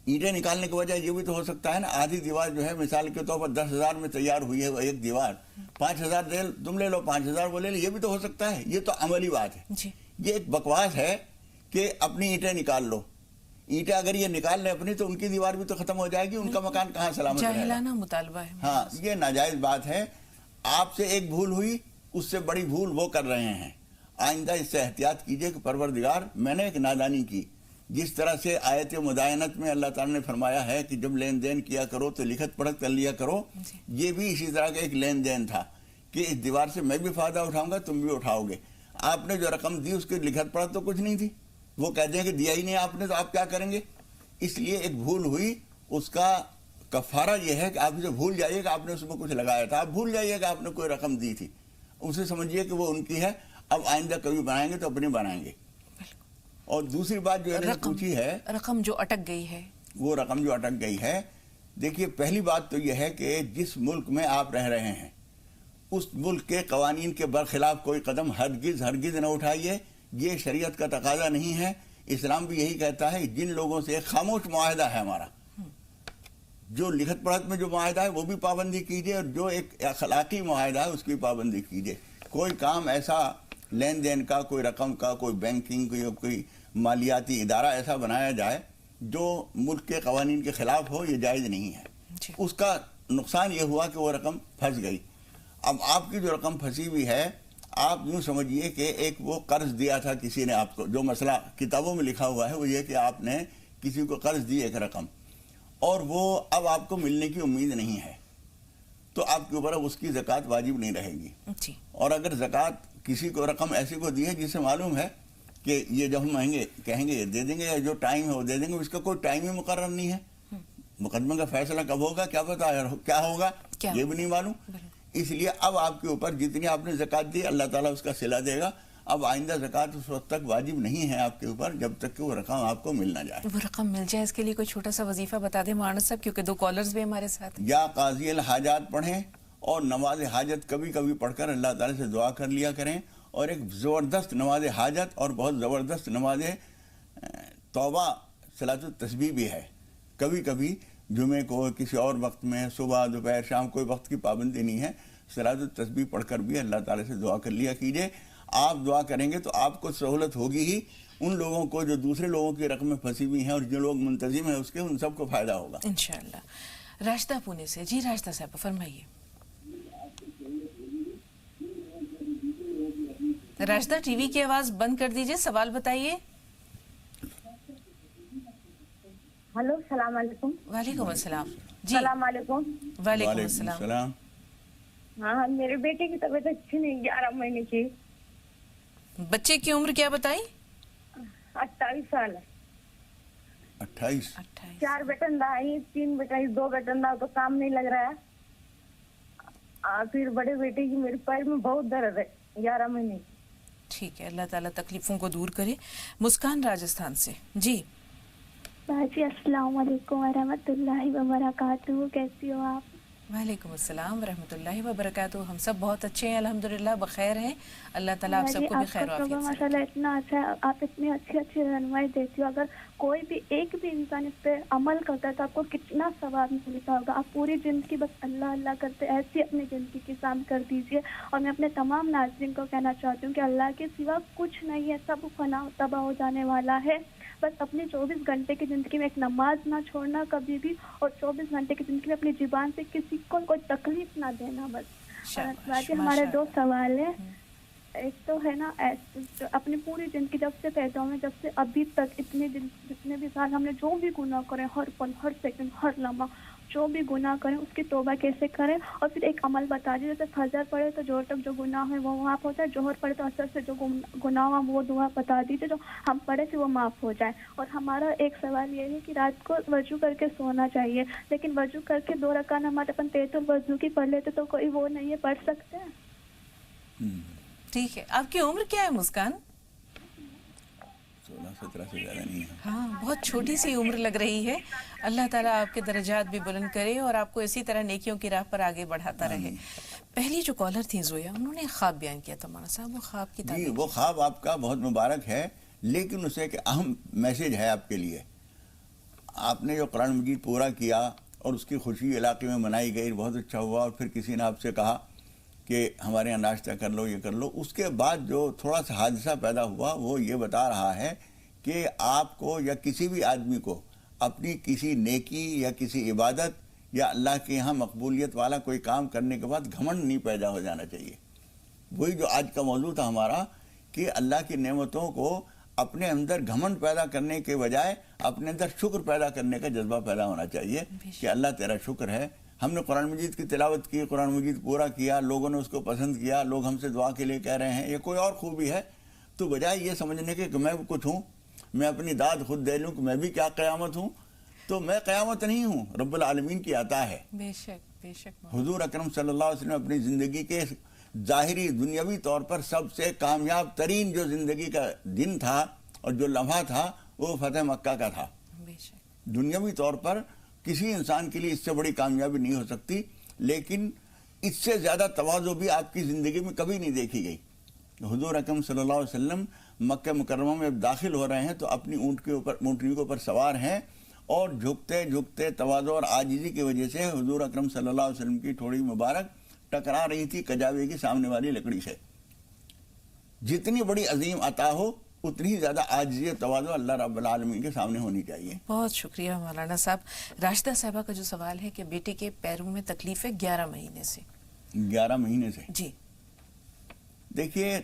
اینٹیں نکالنے کی وجہ یہ بھی تو ہو سکتا ہے نا، آدھی دیوار جو ہے مثال کے طور پر 10,000 میں تیار ہوئی ہے ایک دیوار، 5,000 تم لے لو، 5,000 وہ لے لو، یہ بھی تو ہو سکتا ہے. یہ تو عملی بات ہے. یہ ایک بکواس ہے کہ اپنی اینٹیں نکال لو. اینٹیں اگر یہ نکال لیں اپنی تو ان کی دیوار بھی تو ختم ہو جائے گی، ان کا مکان کہاں سلامت رہے گا. جاہلانہ مطالبہ ہے. ہاں یہ ناجائز بات ہے. آپ سے ایک بھول ہوئی، اس سے بڑی بھول وہ کر رہے ہیں. آئندہ اس سے احتیاط کیجئے کہ پروردگار میں نے ایک نادانی کی. جس طرح سے آیت مدائنت میں اللہ تعالیٰ نے فرمایا ہے کہ جب لین دین کیا کرو تو لکھت پڑھت کر لیا کرو، یہ بھی اسی طرح کا ایک لین دین تھا کہ اس دیوار سے میں بھی فائدہ اٹھاؤں گا، تم بھی اٹھاؤ گے. آپ نے جو رقم دی اس کی لکھت پڑھت تو کچھ نہیں تھی. وہ کہتے ہیں کہ دیا ہی نہیں آپ نے، تو آپ کیا کریں گے. اس لیے ایک بھول ہوئی، اس کا کفارہ یہ ہے کہ آپ اسے بھول جائیے کہ آپ نے اس میں کچھ لگایا تھا. آپ بھول جائیے کہ آپ نے کوئی رقم دی تھی، اسے سمجھیے کہ وہ ان کی ہے. اب آئندہ کبھی بنائیں گے تو اپنی بنائیں گے. اور دوسری بات جو ہے پوچھی ہے، رقم جو اٹک گئی ہے، وہ رقم جو اٹک گئی ہے. دیکھیے پہلی بات تو یہ ہے کہ جس ملک میں آپ رہ رہے ہیں اس ملک کے قوانین کے برخلاف کوئی قدم ہرگز نہ اٹھائیے. یہ شریعت کا تقاضا نہیں ہے. اسلام بھی یہی کہتا ہے. جن لوگوں سے ایک خاموش معاہدہ ہے ہمارا، جو لکھت پڑھت میں جو معاہدہ ہے وہ بھی پابندی کیجئے، اور جو ایک اخلاقی معاہدہ ہے اس کی پابندی کیجئے. کوئی کام ایسا لین دین کا، کوئی رقم کا، کوئی بینکنگ یا کوئی مالیاتی ادارہ ایسا بنایا جائے جو ملک کے قوانین کے خلاف ہو، یہ جائز نہیں ہے. اس کا نقصان یہ ہوا کہ وہ رقم پھنس گئی. اب آپ کی جو رقم پھنسی ہوئی ہے، آپ یوں سمجھیے کہ ایک وہ قرض دیا تھا کسی نے آپ کو. جو مسئلہ کتابوں میں لکھا ہوا ہے وہ یہ کہ آپ نے کسی کو قرض دی ایک رقم، اور وہ اب آپ کو ملنے کی امید نہیں ہے، تو آپ کے اوپر اب اس کی زکوٰۃ واجب نہیں رہے گی. اور اگر زکوٰۃ کسی کو رقم ایسی کو دی ہے جسے معلوم ہے کہ یہ جب ہم مہنگے کہیں گے یہ دے دیں گے، یا جو ٹائم ہے وہ دے دیں گے، اس کا کوئی ٹائم ہی مقرر نہیں ہے. مقدمے کا فیصلہ کب ہوگا کیا پتا کیا ہوگا، یہ بھی نہیں معلوم. اس لیے اب آپ کے اوپر جتنی آپ نے زکوٰۃ دی اللہ تعالیٰ اس کا صلہ دے گا. اب آئندہ زکوٰۃ اس وقت تک واجب نہیں ہے آپ کے اوپر جب تک کہ وہ رقم آپ کو مل نہ جائے. وہ رقم مل جائے اس کے لیے کوئی چھوٹا سا وظیفہ بتا دیں مولانا صاحب، کیونکہ 2 کالرز بھی ہمارے ساتھ. یا قاضی الحاجات پڑھیں اور نماز حاجت کبھی کبھی پڑھ کر اللہ تعالیٰ سے دعا کر لیا کریں. اور ایک زبردست نماز حاجت اور بہت زبردست نماز توبہ صلاۃ التسبیح بھی ہے. کبھی کبھی جمعے کو کسی اور وقت میں، صبح دوپہر شام، کوئی وقت کی پابندی نہیں ہے. صلاۃ التسبیح پڑھ کر بھی اللہ تعالیٰ سے دعا کر لیا کیجئے. آپ دعا کریں گے تو آپ کو سہولت ہوگی ہی. ان لوگوں کو جو دوسرے لوگوں کی رقمیں پھنسی ہوئی ہیں اور جو لوگ منتظم ہیں اس کے، ان سب کو فائدہ ہوگا انشاءاللہ. راشدہ پونے سے. جی راشدہ صاحب فرمائیے. راشدہ ٹی وی کی آواز بند کر دیجئے، سوال بتائیے. ہلو السلام علیکم. وعلیکم السلام. جی السلام علیکم. وعلیکم السلام. ہاں میرے بیٹے کی طبیعت اچھی نہیں، 11 مہینے کی. بچے کی عمر کیا بتائی؟ 28 سال. 28. 4 بیٹن دا ہے، 3 بیٹا 2 بیٹن دا تو کام نہیں لگ رہا ہے. پھر بڑے بیٹے کی میرے پیر میں بہت درد ہے 11 مہینے. ٹھیک ہے، اللہ تعالیٰ تکلیفوں کو دور کرے. مسکان راجستھان سے. جی باجی السلام علیکم ورحمۃ اللہ وبرکاتہ. کیسی ہو آپ؟ وعلیکم السلام ورحمۃ اللہ وبرکاتہ. ہم سب بہت اچھے ہیں الحمدللہ، بخیر ہیں. اللہ تعالیٰ آپ سب کو بھی خیر و عافیت سے. ماشاء اللہ اتنا اچھا، آپ اتنی اچھی رہنمائی دیتی ہو. اگر कोई भी एक भी इंसान इस पे अमल करता है तो आपको कितना सवाब मिलता होगा। आप पूरी ज़िंदगी बस अल्लाह अल्लाह करते ऐसी अपनी ज़िंदगी की शाम कर दीजिए। और मैं अपने तमाम नाज़रीन को कहना चाहती हूँ कि अल्लाह के सिवा कुछ नहीं है, सब फना तबाह हो जाने वाला है। बस अपनी 24 घंटे की ज़िंदगी में एक नमाज ना छोड़ना कभी भी, और 24 घंटे की ज़िंदगी में अपनी ज़ुबान से किसी को कोई तकलीफ ना देना बस। बाकी हमारे 2 सवाल हैं। एक तो है ना, अपनी पूरी ज़िंदगी जब से पैदा हुए जब से अभी तक जितने भी साल हमने जो भी गुनाह करें, हर पल हर सेकंड हर लम्हा जो भी गुनाह करें उसकी तौबा कैसे करें। और फिर एक अमल बता दीजिए, जैसे फजर पढ़े तो जोहर तक जो गुनाह है वो माफ़ होता है, जोहर पढ़े तो असर से जो गुनाह हुआ वो दुआ बता दीजिए जो हम पढ़े कि वो माफ़ हो जाए। और हमारा एक सवाल ये है कि रात को वजू करके सोना चाहिए, लेकिन वजू करके 2 रकात नमाज अपन तेतुल वजू की पढ़ लेते तो कोई वो नहीं है, पढ़ सकते हैं? ठीक है। आपकी उम्र क्या है मुस्कान? 16-17 से ज़्यादा नहीं है। हाँ, बहुत छोटी सी उम्र लग रही है। अल्लाह ताला आपके दर्जात भी बुलंद करे और आपको इसी तरह नेकियों की राह पर आगे बढ़ाता रहे। पहली जो कॉलर थी जोया, उन्होंने ख्वाब बयान किया था मौलाना साहब, वो ख्वाब की तारीफ। वो ख्वाब आपका बहुत मुबारक है, लेकिन उसे एक अहम मैसेज है आपके लिए। आपने जो कुरान मजीद पूरा किया और उसकी खुशी इलाके में मनाई गई, बहुत अच्छा हुआ। और फिर किसी ने आपसे कहा कि हमारे यहाँ नाश्ता कर लो, ये कर लो। उसके बाद जो थोड़ा सा हादसा पैदा हुआ वो ये बता रहा है कि आपको या किसी भी आदमी को अपनी किसी नेकी या किसी इबादत या अल्लाह के यहाँ मकबूलियत वाला कोई काम करने के बाद घमंड नहीं पैदा हो जाना चाहिए। वही जो आज का मौजूद था हमारा, कि अल्लाह की नेमतों को अपने अंदर घमंड पैदा करने के बजाय अपने अंदर शुक्र पैदा करने का जज्बा पैदा होना चाहिए कि अल्लाह तेरा शुक्र है, हमने कुरान मजीद की तिलावत की, कुरान मजीद पूरा किया, लोगों ने उसको पसंद किया, लोग हमसे दुआ के लिए कह रहे हैं, ये कोई और खूबी है। तो बजाय ये समझने के कि मैं कुछ हूँ, मैं अपनी दाद खुद दे लूँ कि मैं भी क्या क़यामत हूँ, तो मैं क़यामत नहीं हूँ, रब्बुल आलमीन की अता है। बेशक बेशक। हुजूर अकरम सल्लल्लाहु अलैहि वसल्लम अपनी ज़िंदगी के ज़ाहिरी दुनियावी तौर पर सबसे कामयाब तरीन जो ज़िंदगी का दिन था और जो लम्हा था वो फतेह मक्का का था। दुनियावी तौर पर किसी इंसान के लिए इससे बड़ी कामयाबी नहीं हो सकती, लेकिन इससे ज़्यादा तवाज़ु भी आपकी ज़िंदगी में कभी नहीं देखी गई। हुजूर अकरम सल्लल्लाहु अलैहि वसल्लम मक्का मुकर्रमा में अब दाखिल हो रहे हैं तो अपनी ऊँटनी के ऊपर सवार हैं और झुकते झुकते तवाज़ु और आजिज़ी की वजह से हुजूर अकरम सल्लल्लाहु अलैहि वसल्लम की ठोड़ी मुबारक टकरा रही थी कजावे की सामने वाली लकड़ी से। जितनी बड़ी अजीम अता हो उतनी ही ज़्यादा आजिज़ी तवाज़ु अल्लाह रब्बुल आलमीन के सामने होनी चाहिए। बहुत शुक्रिया मौलाना साहब। राशिदा साहबा का जो सवाल है कि बेटे के पैरों में तकलीफ है 11 महीने से। 11 महीने से? जी। देखिए,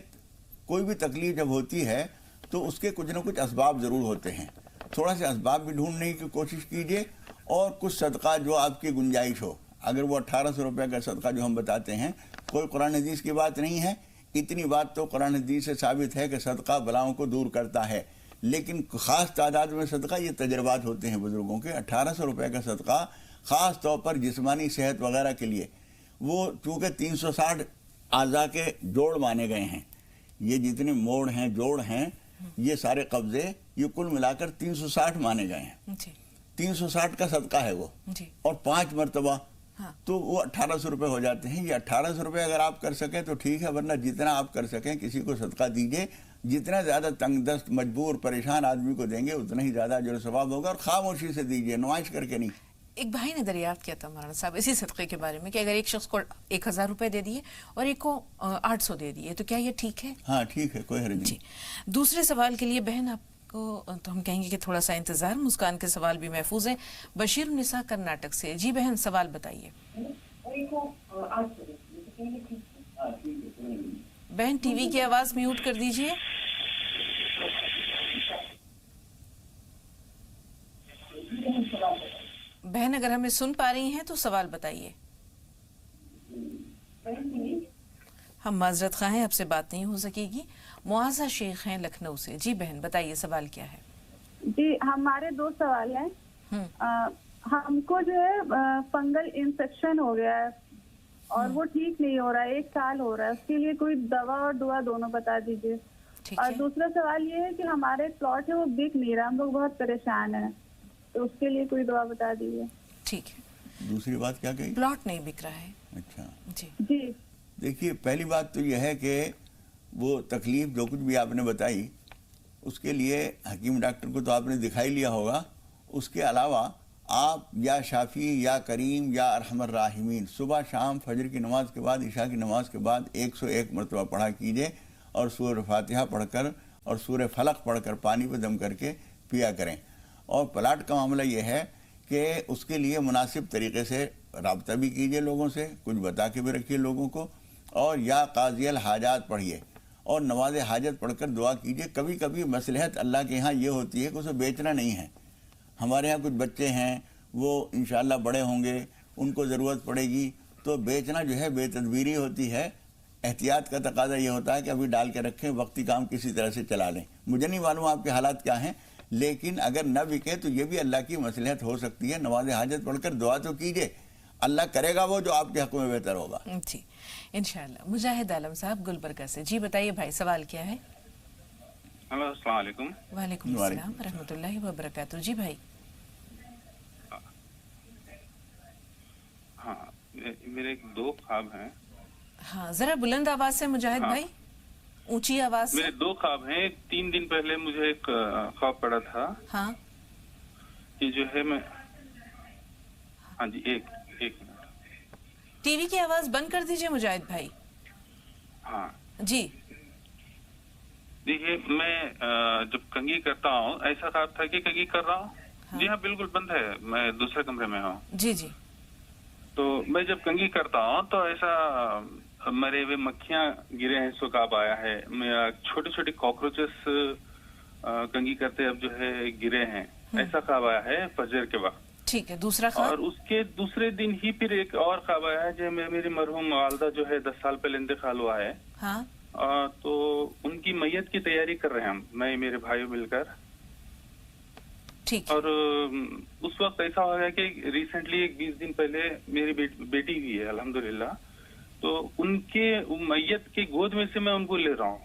कोई भी तकलीफ जब होती है तो उसके कुछ न कुछ असबाब ज़रूर होते हैं। थोड़ा से असबाब भी ढूंढने की कोशिश कीजिए और कुछ सदका जो आपकी गुंजाइश हो। अगर वो 1800 रुपये का सदका जो हम बताते हैं, कोई कुरान हदीस की बात नहीं है, इतनी बात तो कुरान हदीस से साबित है कि सदका बलाओं को दूर करता है, लेकिन ख़ास तादाद में सदका ये तजर्बात होते हैं बुज़ुर्गों के। 1800 रुपये का सदका ख़ास तौर पर जिस्मानी सेहत वगैरह के लिए, वो चूँकि 360 आज़ा के जोड़ माने गए हैं, ये जितने मोड़ हैं जोड़ हैं ये सारे कब्ज़े ये कुल मिलाकर 360 माने गए हैं। 360 का सदका है वो, और 5 मरतबा, तो वो 1800 रुपये हो जाते हैं। ये 1800 रुपये अगर आप कर सकें तो ठीक है, वरना जितना आप कर सकें किसी को सदका दीजिए। जितना ज़्यादा तंगदस्त मजबूर परेशान आदमी को देंगे उतना ही ज़्यादा अजर सवाब होगा, और खामोशी से दीजिए, नुमाइश करके नहीं। एक भाई ने दरियाफ्त किया था मौलाना साहब इसी सदक़े के बारे में कि अगर एक शख्स को 1000 रुपये दे दिए और एक को 800 दे दिए तो क्या ये ठीक है? हाँ ठीक है, कोई हर्ज नहीं। दूसरे सवाल के लिए बहन आपको तो हम कहेंगे कि थोड़ा सा इंतज़ार, मुस्कान के सवाल भी महफूज हैं। बशीर निसा कर्नाटक से। जी बहन, सवाल बताइए। बहन टीवी की आवाज़ म्यूट कर दीजिए। बहन अगर हमें सुन पा रही हैं तो सवाल बताइए। हम माजरत खां हैं, आपसे बात नहीं हो सकेगी। मुआज़ा शेख हैं लखनऊ से। जी बहन बताइए, सवाल क्या है? जी हमारे 2 सवाल हैं। हमको जो है फंगल इन्फेक्शन हो गया है और वो ठीक नहीं हो रहा है, 1 साल हो रहा है। उसके लिए कोई दवा और दुआ दोनों बता दीजिए। और दूसरा सवाल ये है कि हमारे प्लॉट है वो बिक नहीं रहा, हम लोग बहुत परेशान हैं, तो उसके लिए कोई दुआ बता दीजिए। ठीक है। दूसरी बात क्या कही? प्लॉट नहीं बिक रहा है। अच्छा जी। जी देखिए, पहली बात तो यह है कि वो तकलीफ जो कुछ भी आपने बताई اس کے لیے حکیم ڈاکٹر کو تو آپ نے دکھائی لیا ہوگا. اس کے علاوہ آپ یا شافی یا کریم یا ارحم الراحمین صبح شام فجر کی نماز کے بعد عشاء کی نماز کے بعد 101 مرتبہ پڑھا کیجئے اور سورہ فاتحہ پڑھ کر اور سورہ فلق پڑھ کر پانی پہ دم کر کے پیا کریں. اور پلاٹ کا معاملہ یہ ہے کہ اس کے لیے مناسب طریقے سے رابطہ بھی کیجئے لوگوں سے, کچھ بتا کے بھی رکھیے لوگوں کو, اور یا قاضی الحاجات پڑھیے اور نماز حاجت پڑھ کر دعا کیجئے. کبھی کبھی مصلحت اللہ کے ہاں یہ ہوتی ہے کہ اسے بیچنا نہیں ہے. ہمارے ہاں کچھ بچے ہیں وہ انشاءاللہ بڑے ہوں گے, ان کو ضرورت پڑے گی, تو بیچنا جو ہے بے تدبیری ہوتی ہے. احتیاط کا تقاضا یہ ہوتا ہے کہ ابھی ڈال کے رکھیں, وقتی کام کسی طرح سے چلا لیں. مجھے نہیں معلوم آپ کے حالات کیا ہیں, لیکن اگر نہ بکے تو یہ بھی اللہ کی مصلحت ہو سکتی ہے. نماز حاجت پڑھ کر دعا تو کیجئے, اللہ کرے گا وہ جو آپ کے حق میں بہتر ہوگا. جی انشاءاللہ. مجاہد عالم صاحب گلبرگہ سے, جی بتائیے بھائی سوال کیا ہے؟ ہلو السلام علیکم. وعلیکم السلام ورحمۃ اللہ وبرکاتہ. جی بھائی. ہاں میرے 2 خواب ہیں. ہاں ذرا بلند آواز سے مجاہد بھائی, اونچی آواز سے. میرے 2 خواب ہیں. 3 دن پہلے مجھے ایک خواب پڑا تھا. ہاں کہ جو ہے میں, ہاں جی ایک منٹ, ٹی وی کی آواز بند کر دیجئے مجاہد بھائی. ہاں جی دیکھیے, میں جب کنگھی کرتا ہوں, ایسا خواب تھا کہ کنگھی کر رہا ہوں. جی ہاں بالکل بند ہے, میں دوسرے کمرے میں ہوں. جی جی. تو میں جب کنگھی کرتا ہوں تو ایسا مرے ہوئے مکھیاں گرے ہیں, سو خواب آیا ہے. چھوٹے چھوٹے کاکروچز کنگھی کرتے اب جو ہے گرے ہیں, ایسا خواب آیا ہے فجر کے وقت. ٹھیک ہے. دوسرا خواب؟ اور اس کے دوسرے دن ہی پھر ایک اور خواب آیا ہے, جو میری مرحوم والدہ جو ہے 10 سال پہلے انتقال ہوا ہے. ہاں. تو ان کی میت کی تیاری کر رہے ہیں ہم, میں میرے بھائی مل کر. ٹھیک. اور اس وقت ایسا ہو گیا کہ ریسنٹلی 20 دن پہلے میری بیٹی بھی ہے الحمدللہ, تو ان کے میت کے گود میں سے میں ان کو لے رہا ہوں.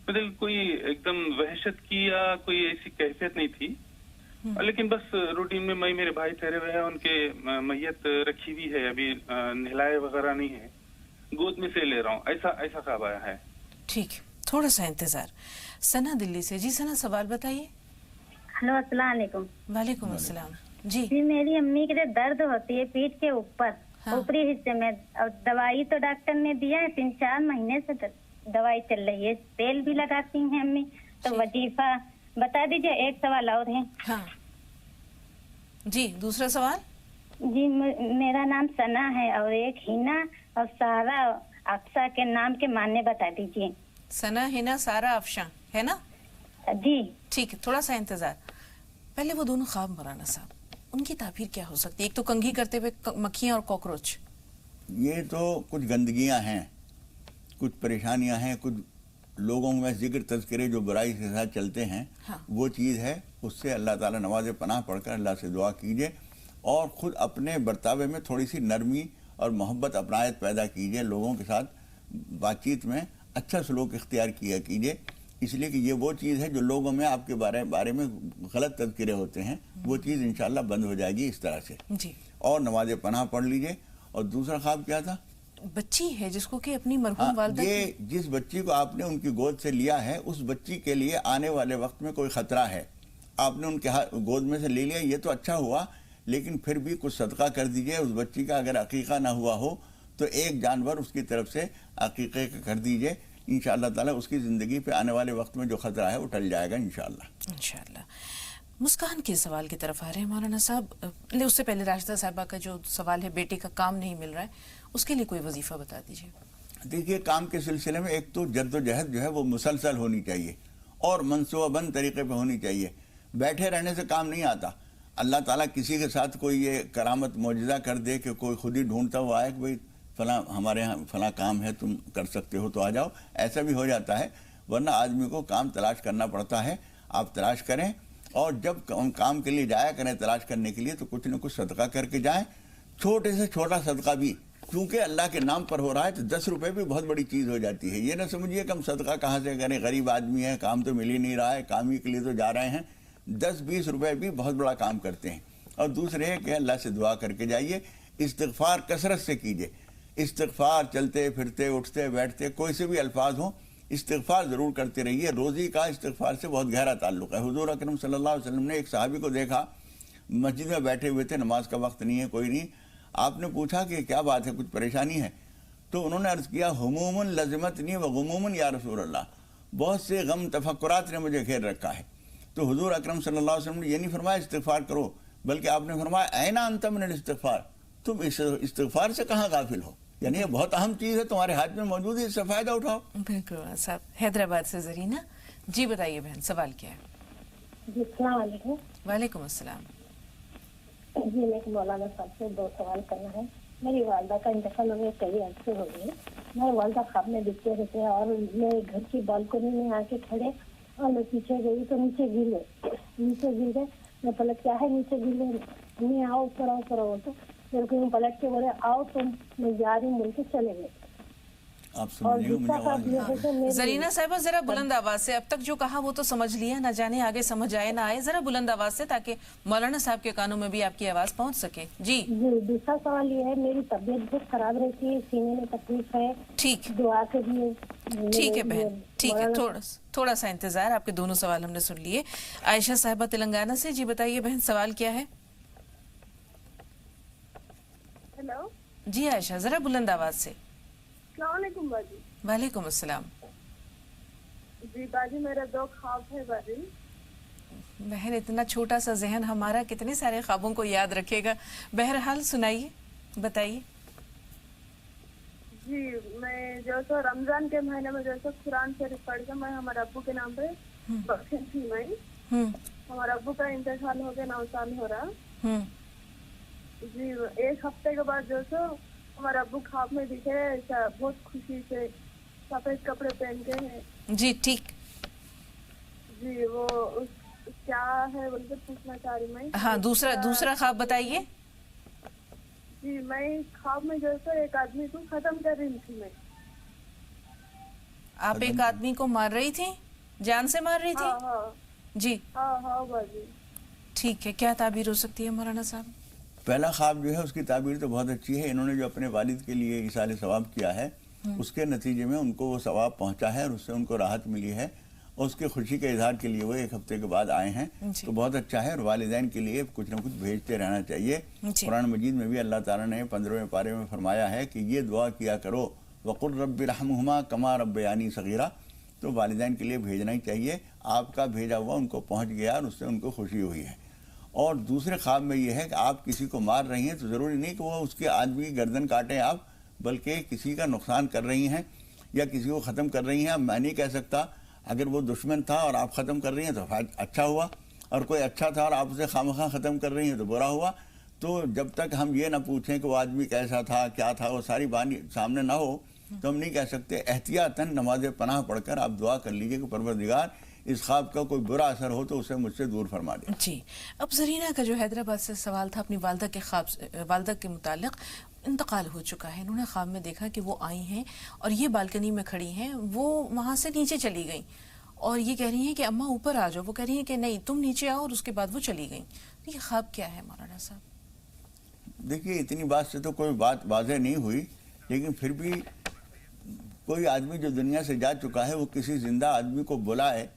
مطلب کوئی ایک دم وحشت کی یا کوئی ایسی کیفیت نہیں تھی, لیکن بس روٹین میں میرے بھائی ٹھہرے ہوئے ہیں, ان کے میت رکھی ہوئی ہے, ابھی نہلائے وغیرہ نہیں ہے, گود میں سے لے رہا ہوں. ایسا خواب آیا ہے. ٹھیک, تھوڑا سا انتظار. ثنا دلی سے. جی ثنا سوال بتائیے. ہلو السلام علیکم. وعلیکم السلام. جی میری امی کے درد ہوتی ہے پیٹ کے اوپر, اوپری حصے میں, اور دوائی تو ڈاکٹر نے دیا ہے, 3-4 مہینے سے دوائی چل رہی ہے, تیل بھی لگاتی ہیں امی. تو وظیفہ بتا دیجیے. ایک سوال اور ہے. ہاں جی. دوسرا سوال؟ جی میرا نام ثنا ہے, اور ایک ہینا اور سارا افشا کے نام کے معنی بتا دیجیے. ثنا, ہینا, سارا, افشا ہے نا؟ جی ٹھیک ہے, تھوڑا سا انتظار. پہلے وہ دونوں خواب مولانا صاحب, ان کی تعبیر کیا ہو سکتی ہے؟ ایک تو کنگھی کرتے ہوئے مکھیاں اور کاکروچ. یہ تو کچھ گندگیاں ہیں, کچھ پریشانیاں ہیں, کچھ لوگوں میں ذکر تذکرے جو برائی کے ساتھ چلتے ہیں, وہ چیز ہے. اس سے اللہ تعالیٰ نواز پناہ پڑھ کر اللہ سے دعا کیجئے, اور خود اپنے برتاوے میں تھوڑی سی نرمی اور محبت اپنائیت پیدا کیجئے. لوگوں کے ساتھ بات چیت میں اچھا سلوک اختیار کیا کیجئے, اس لیے کہ یہ وہ چیز ہے جو لوگوں میں آپ کے بارے میں غلط تذکرے ہوتے ہیں, وہ چیز انشاءاللہ بند ہو جائے گی اس طرح سے. جی. اور نماز پناہ پڑھ لیجئے. اور دوسرا خواب کیا تھا؟ بچی ہے جس کو کہ اپنی مرحوم والدہ, یہ جس بچی کو آپ نے ان کی گود سے لیا ہے, اس بچی کے لیے آنے والے وقت میں کوئی خطرہ ہے. آپ نے ان کے گود میں سے لے لیا, یہ تو اچھا ہوا, لیکن پھر بھی کچھ صدقہ کر دیجئے. اس بچی کا اگر عقیقہ نہ ہوا ہو تو ایک جانور اس کی طرف سے عقیقے کا کر دیجئے. انشاءاللہ تعالیٰ اس کی زندگی پہ آنے والے وقت میں جو خطرہ ہے وہ ٹل جائے گا انشاءاللہ. انشاءاللہ. مسکان کے سوال کی طرف آ رہے ہیں مولانا صاحب. اس سے پہلے راشدہ صاحبہ کا جو سوال ہے, بیٹے کا کام نہیں مل رہا ہے, اس کے لیے کوئی وظیفہ بتا دیجیے. دیکھیے, کام کے سلسلے میں ایک تو جد و جہد جو ہے وہ مسلسل ہونی چاہیے اور منصوبہ بند طریقے پہ ہونی چاہیے. بیٹھے رہنے سے کام نہیں آتا. اللہ تعالیٰ کسی کے ساتھ کوئی یہ کرامت معجزہ کر دے کہ کوئی خود ہی ڈھونڈتا ہوا آئے کہ بھئی فلاں ہمارے ہاں فلاں کام ہے, تم کر سکتے ہو تو آ جاؤ, ایسا بھی ہو جاتا ہے. ورنہ آدمی کو کام تلاش کرنا پڑتا ہے. آپ تلاش کریں, اور جب کام کے لیے جایا کریں تلاش کرنے کے لیے تو کچھ نہ کچھ صدقہ کر کے جائیں. چھوٹے سے چھوٹا صدقہ بھی, کیونکہ اللہ کے نام پر ہو رہا ہے تو 10 روپے بھی بہت بڑی چیز ہو جاتی ہے. یہ نہ سمجھیے کہ ہم صدقہ کہاں سے کریں, غریب آدمی ہے, کام تو مل ہی نہیں رہا ہے, کام ہی کے لیے تو جا رہے ہیں. 10-20 روپے بھی بہت بڑا کام کرتے ہیں. اور دوسرے ہے کہ اللہ سے دعا کر کے جائیے. استغفار کثرت سے کیجیے. استغفار چلتے پھرتے اٹھتے بیٹھتے کوئی سے بھی الفاظ ہوں, इस्तिग़फ़ार ज़रूर करते रहिए। रोज़ी का इस्तिग़फ़ार से बहुत गहरा ताल्लुक़ है। हुज़ूर अकरम सल्लल्लाहु अलैहि वसल्लम ने एक सहाबी को देखा, मस्जिद में बैठे हुए थे, नमाज का वक्त नहीं है, कोई नहीं। आपने पूछा कि क्या बात है, कुछ परेशानी है? तो उन्होंने अर्ज़ किया, हुमूमुन लज़मतनी व गुमूमुन या रसूल अल्लाह, बहुत से गम तफक्कुरात ने मुझे घेर रखा है। तो हुज़ूर अकरम सल्लल्लाहु अलैहि वसल्लम ने ये नहीं फरमाया इस्तिग़फ़ार करो, बल्कि आपने फरमाया ऐना अंता मिनल इस्तिग़फ़ार, तुम इस इस्तिग़फ़ार से कहाँ गाफिल हो, यानी ये बहुत अहम चीज़ है, तुम्हारे हाथ में मौजूद है, इससे फ़ायदा उठाओ। बिल्कुल साहब। हैदराबाद से ज़रीना जी, बताइए बहन, सवाल क्या है? जी अस्सलाम वालेकुम। वालेकुम अस्सलाम। जी मैं मौलाना साहब से 2 सवाल करना है। मेरी वालदा का इंतकाल हो गया, कई अर्से हो गए। मेरे वालदा ख्वाब में दिखते रहते हैं और मैं घर की बालकनी में आके खड़े और मैं पीछे गई तो नीचे गिर गए। मैं पलट के है नीचे गिर गए, नहीं आओ ऊपर आओ, तो फिर कहीं पलट के बोले आओ तुम, मैं जा रही हूँ बोल के चले गए। आप सुन रही हो मुझे आवाज़? ज़रीना साहिबा जरा बुलंद आवाज से, अब तक जो कहा वो तो समझ लिया, ना जाने आगे समझ आए ना आए, जरा बुलंद आवाज से ताकि मौलाना साहब के कानों में भी आपकी आवाज पहुंच सके। जी दूसरा सवाल ये है, मेरी तबीयत बहुत खराब रहती है, सीने में तकलीफ है। ठीक, दुआ करिए। ठीक है बहन, ठीक है, थोड़ा सा इंतजार, आपके दोनों सवाल हमने सुन लिए। आयशा साहिबा तेलंगाना से, जी बताइए बहन, सवाल क्या है? हेलो जी आयशा, जरा बुलंद आवाज से। अस्सलाम वालेकुम बाजी। वालेकुम अस्सलाम। जी बाजी, मेरा 2 ख्वाब है बाजी। बहन इतना छोटा सा जहन हमारा कितने सारे ख्वाबों को याद रखेगा। बहरहाल सुनाइए, बताइए। जी मैं जो सो रमजान के महीने में जो सो कुरान शरीफ पढ़ के मैं हमारे अब्बू के नाम पे बख्शी थी। मैं हमारे अब्बू का इंतकाल हो गया, 9 साल हो रहा। जी 1 हफ्ते के बाद जो सो हमारे अब्बू ख्वाब में दिखे, बहुत खुशी से सफेद कपड़े पहन के हैं। जी ठीक। जी वो क्या है बोल के पूछना चाह रही मैं। हाँ, दूसरा ख्वाब बताइए। जी मैं ख्वाब में जो है एक आदमी को खत्म कर रही थी। मैं आप एक आदमी को मार रही थी, जान से मार रही थी? हाँ। जी हाँ बाजी। ठीक है, क्या ताबीर हो सकती है मौलाना साहब? पहला ख्वाब जो है उसकी ताबीर तो बहुत अच्छी है। इन्होंने जो अपने वालिद के लिए इसाले सवाब किया है, उसके नतीजे में उनको वो सवाब पहुंचा है और उससे उनको राहत मिली है, और उसके खुशी के इजहार के लिए वो 1 हफ्ते के बाद आए हैं, तो बहुत अच्छा है। और वालिदैन के लिए कुछ ना कुछ भेजते रहना चाहिए। कुरान मजीद में भी अल्लाह ताला ने 15वें पारे में फरमाया है कि ये दुआ किया करो, वक़ुल रब्बि रहमुहुमा कमा रब्बयानी सगीरा, तो वालिदैन के लिए भेजना ही चाहिए। आपका भेजा हुआ उनको पहुँच गया और उससे उनको खुशी हुई है। और दूसरे ख्वाब में ये है कि आप किसी को मार रही हैं, तो ज़रूरी नहीं कि वो उसके आदमी की गर्दन काटें आप, बल्कि किसी का नुकसान कर रही हैं या किसी को ख़त्म कर रही हैं। अब मैं नहीं कह सकता, अगर वो दुश्मन था और आप ख़त्म कर रही हैं तो अच्छा हुआ, और कोई अच्छा था और आप उसे खामखा ख़त्म कर रही हैं तो बुरा हुआ। तो जब तक हम ये ना पूछें कि वो आदमी कैसा था, क्या था, वो सारी बानी सामने ना हो, तो हम नहीं कह सकते। एहतियातन नमाज पनाह पढ़कर आप दुआ कर लीजिए कि परवरदिगार इस ख्वाब का कोई बुरा असर हो तो उसे मुझसे दूर फरमा दे। जी अब ज़रीना का जो हैदराबाद से सवाल था अपनी वालदा के ख्वाब, वालदा के मुतालिक, इंतकाल हो चुका है। इन्होंने ख्वाब में देखा कि वो आई हैं और ये बालकनी में खड़ी हैं, वो वहाँ से नीचे चली गई और ये कह रही हैं कि अम्मा ऊपर आ जाओ। वो कह रही हैं कि नहीं तुम नीचे आओ, और उसके बाद वो चली गई। तो ये ख्वाब क्या है मौलाना साहब? देखिए इतनी बात से तो कोई बात वाज़ेह नहीं हुई, लेकिन फिर भी कोई आदमी जो दुनिया से जा चुका है वो किसी जिंदा आदमी को बुलाए,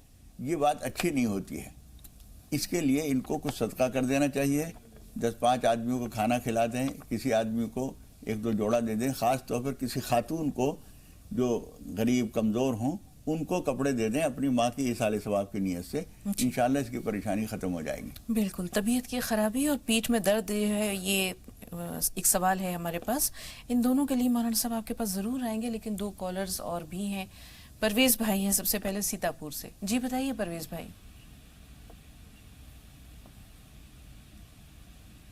ये बात अच्छी नहीं होती है। इसके लिए इनको कुछ सदका कर देना चाहिए। 10-5 आदमियों को खाना खिला दें, किसी आदमी को 1-2 जोड़ा दे दें, ख़ास तौर पर किसी खातून को जो गरीब कमज़ोर हों उनको कपड़े दे दें अपनी माँ की इसाले सवाब की नीयत से। इंशाअल्लाह इसकी परेशानी ख़त्म हो जाएगी। बिल्कुल। तबीयत की ख़राबी और पीठ में दर्द जो है, ये एक सवाल है हमारे पास। इन दोनों के लिए मौलाना साहब आपके पास ज़रूर आएंगे, लेकिन 2 कॉलर्स और भी हैं। परवेज़ भाई हैं सबसे पहले सीतापुर से। जी बताइए परवेज़ भाई।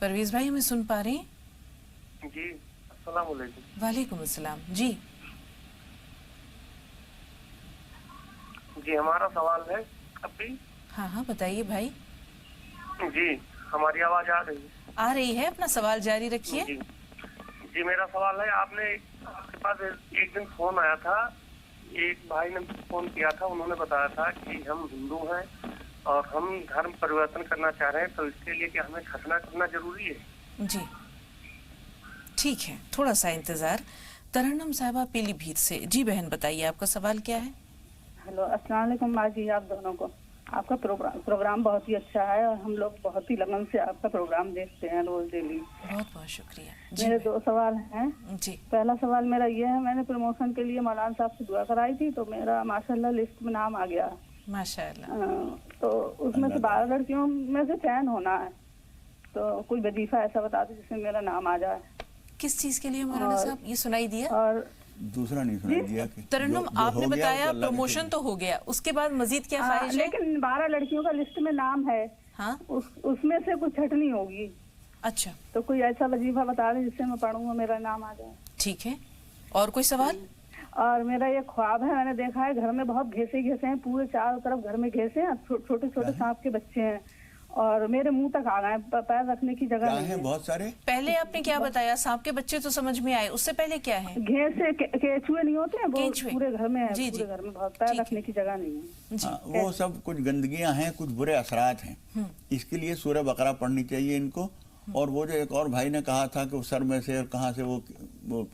परवेज़ भाई हमें सुन पा रहे हैं? जी अस्सलाम वालेकुम। वालेकुम अस्सलाम। जी जी हमारा सवाल है अभी। हाँ बताइए भाई। जी हमारी आवाज आ रही है? आ रही है, अपना सवाल जारी रखिए। जी मेरा सवाल है, आपके पास एक दिन फोन आया था, एक भाई ने फोन किया था, उन्होंने बताया था कि हम हिंदू हैं और हम धर्म परिवर्तन करना चाह रहे हैं, तो इसके लिए कि हमें खतना करना जरूरी है? जी ठीक है, थोड़ा सा इंतजार। तरन्नुम साहिबा पीलीभीत से। जी बहन बताइए आपका सवाल क्या है? हेलो, अस्सलाम वालेकुम माँ जी, आप दोनों को। आपका प्रोग्राम बहुत ही अच्छा है और हम लोग बहुत ही लगन से आपका प्रोग्राम देखते हैं रोज डेली। बहुत बहुत शुक्रिया। मेरे 2 सवाल हैं जी। पहला सवाल मेरा ये है, मैंने प्रमोशन के लिए मौलाना साहब से दुआ कराई थी, तो मेरा माशाल्लाह लिस्ट में नाम आ गया माशाल्लाह। तो उसमें से 12 लड़कियों में से चयन होना है, तो कोई वजीफा ऐसा बता दो जिसमें मेरा नाम आ जाए। किस चीज के लिए मौलाना साहब, ये सुनाई दिया? और दूसरा नहीं सुनाई दिया कि तरन्नुम आपने बताया प्रमोशन तो हो गया, उसके बाद मजीद क्या ख्वाहिश है? लेकिन 12 लड़कियों का लिस्ट में नाम है। हाँ, उसमें से कुछ छटनी होगी। अच्छा, तो कोई ऐसा वजीफा बता दें जिससे मैं पढ़ूंगा मेरा नाम आ जाए। ठीक है। और कोई सवाल? और मेरा ये ख्वाब है, मैंने देखा है घर में बहुत घेसे हैं, पूरे चारों तरफ घर में घेसे हैं, छोटे छोटे सांप के बच्चे हैं और मेरे मुंह तक आ गए, पैर रखने की जगह नहीं है। बहुत सारे। पहले आपने क्या बताया? सांप के बच्चे तो समझ में आए, उससे पहले क्या है? घेसे केचुए नहीं होते हैं, वो पूरे घर में है। जी, पूरे घर में बहुत पैर रखने की जगह नहीं है। वो सब कुछ गंदगियां हैं, कुछ बुरे असरात हैं। इसके लिए सूरह बकरा पढ़नी चाहिए इनको। और वो जो एक और भाई ने कहा था कि वो सर में से और कहाँ से वो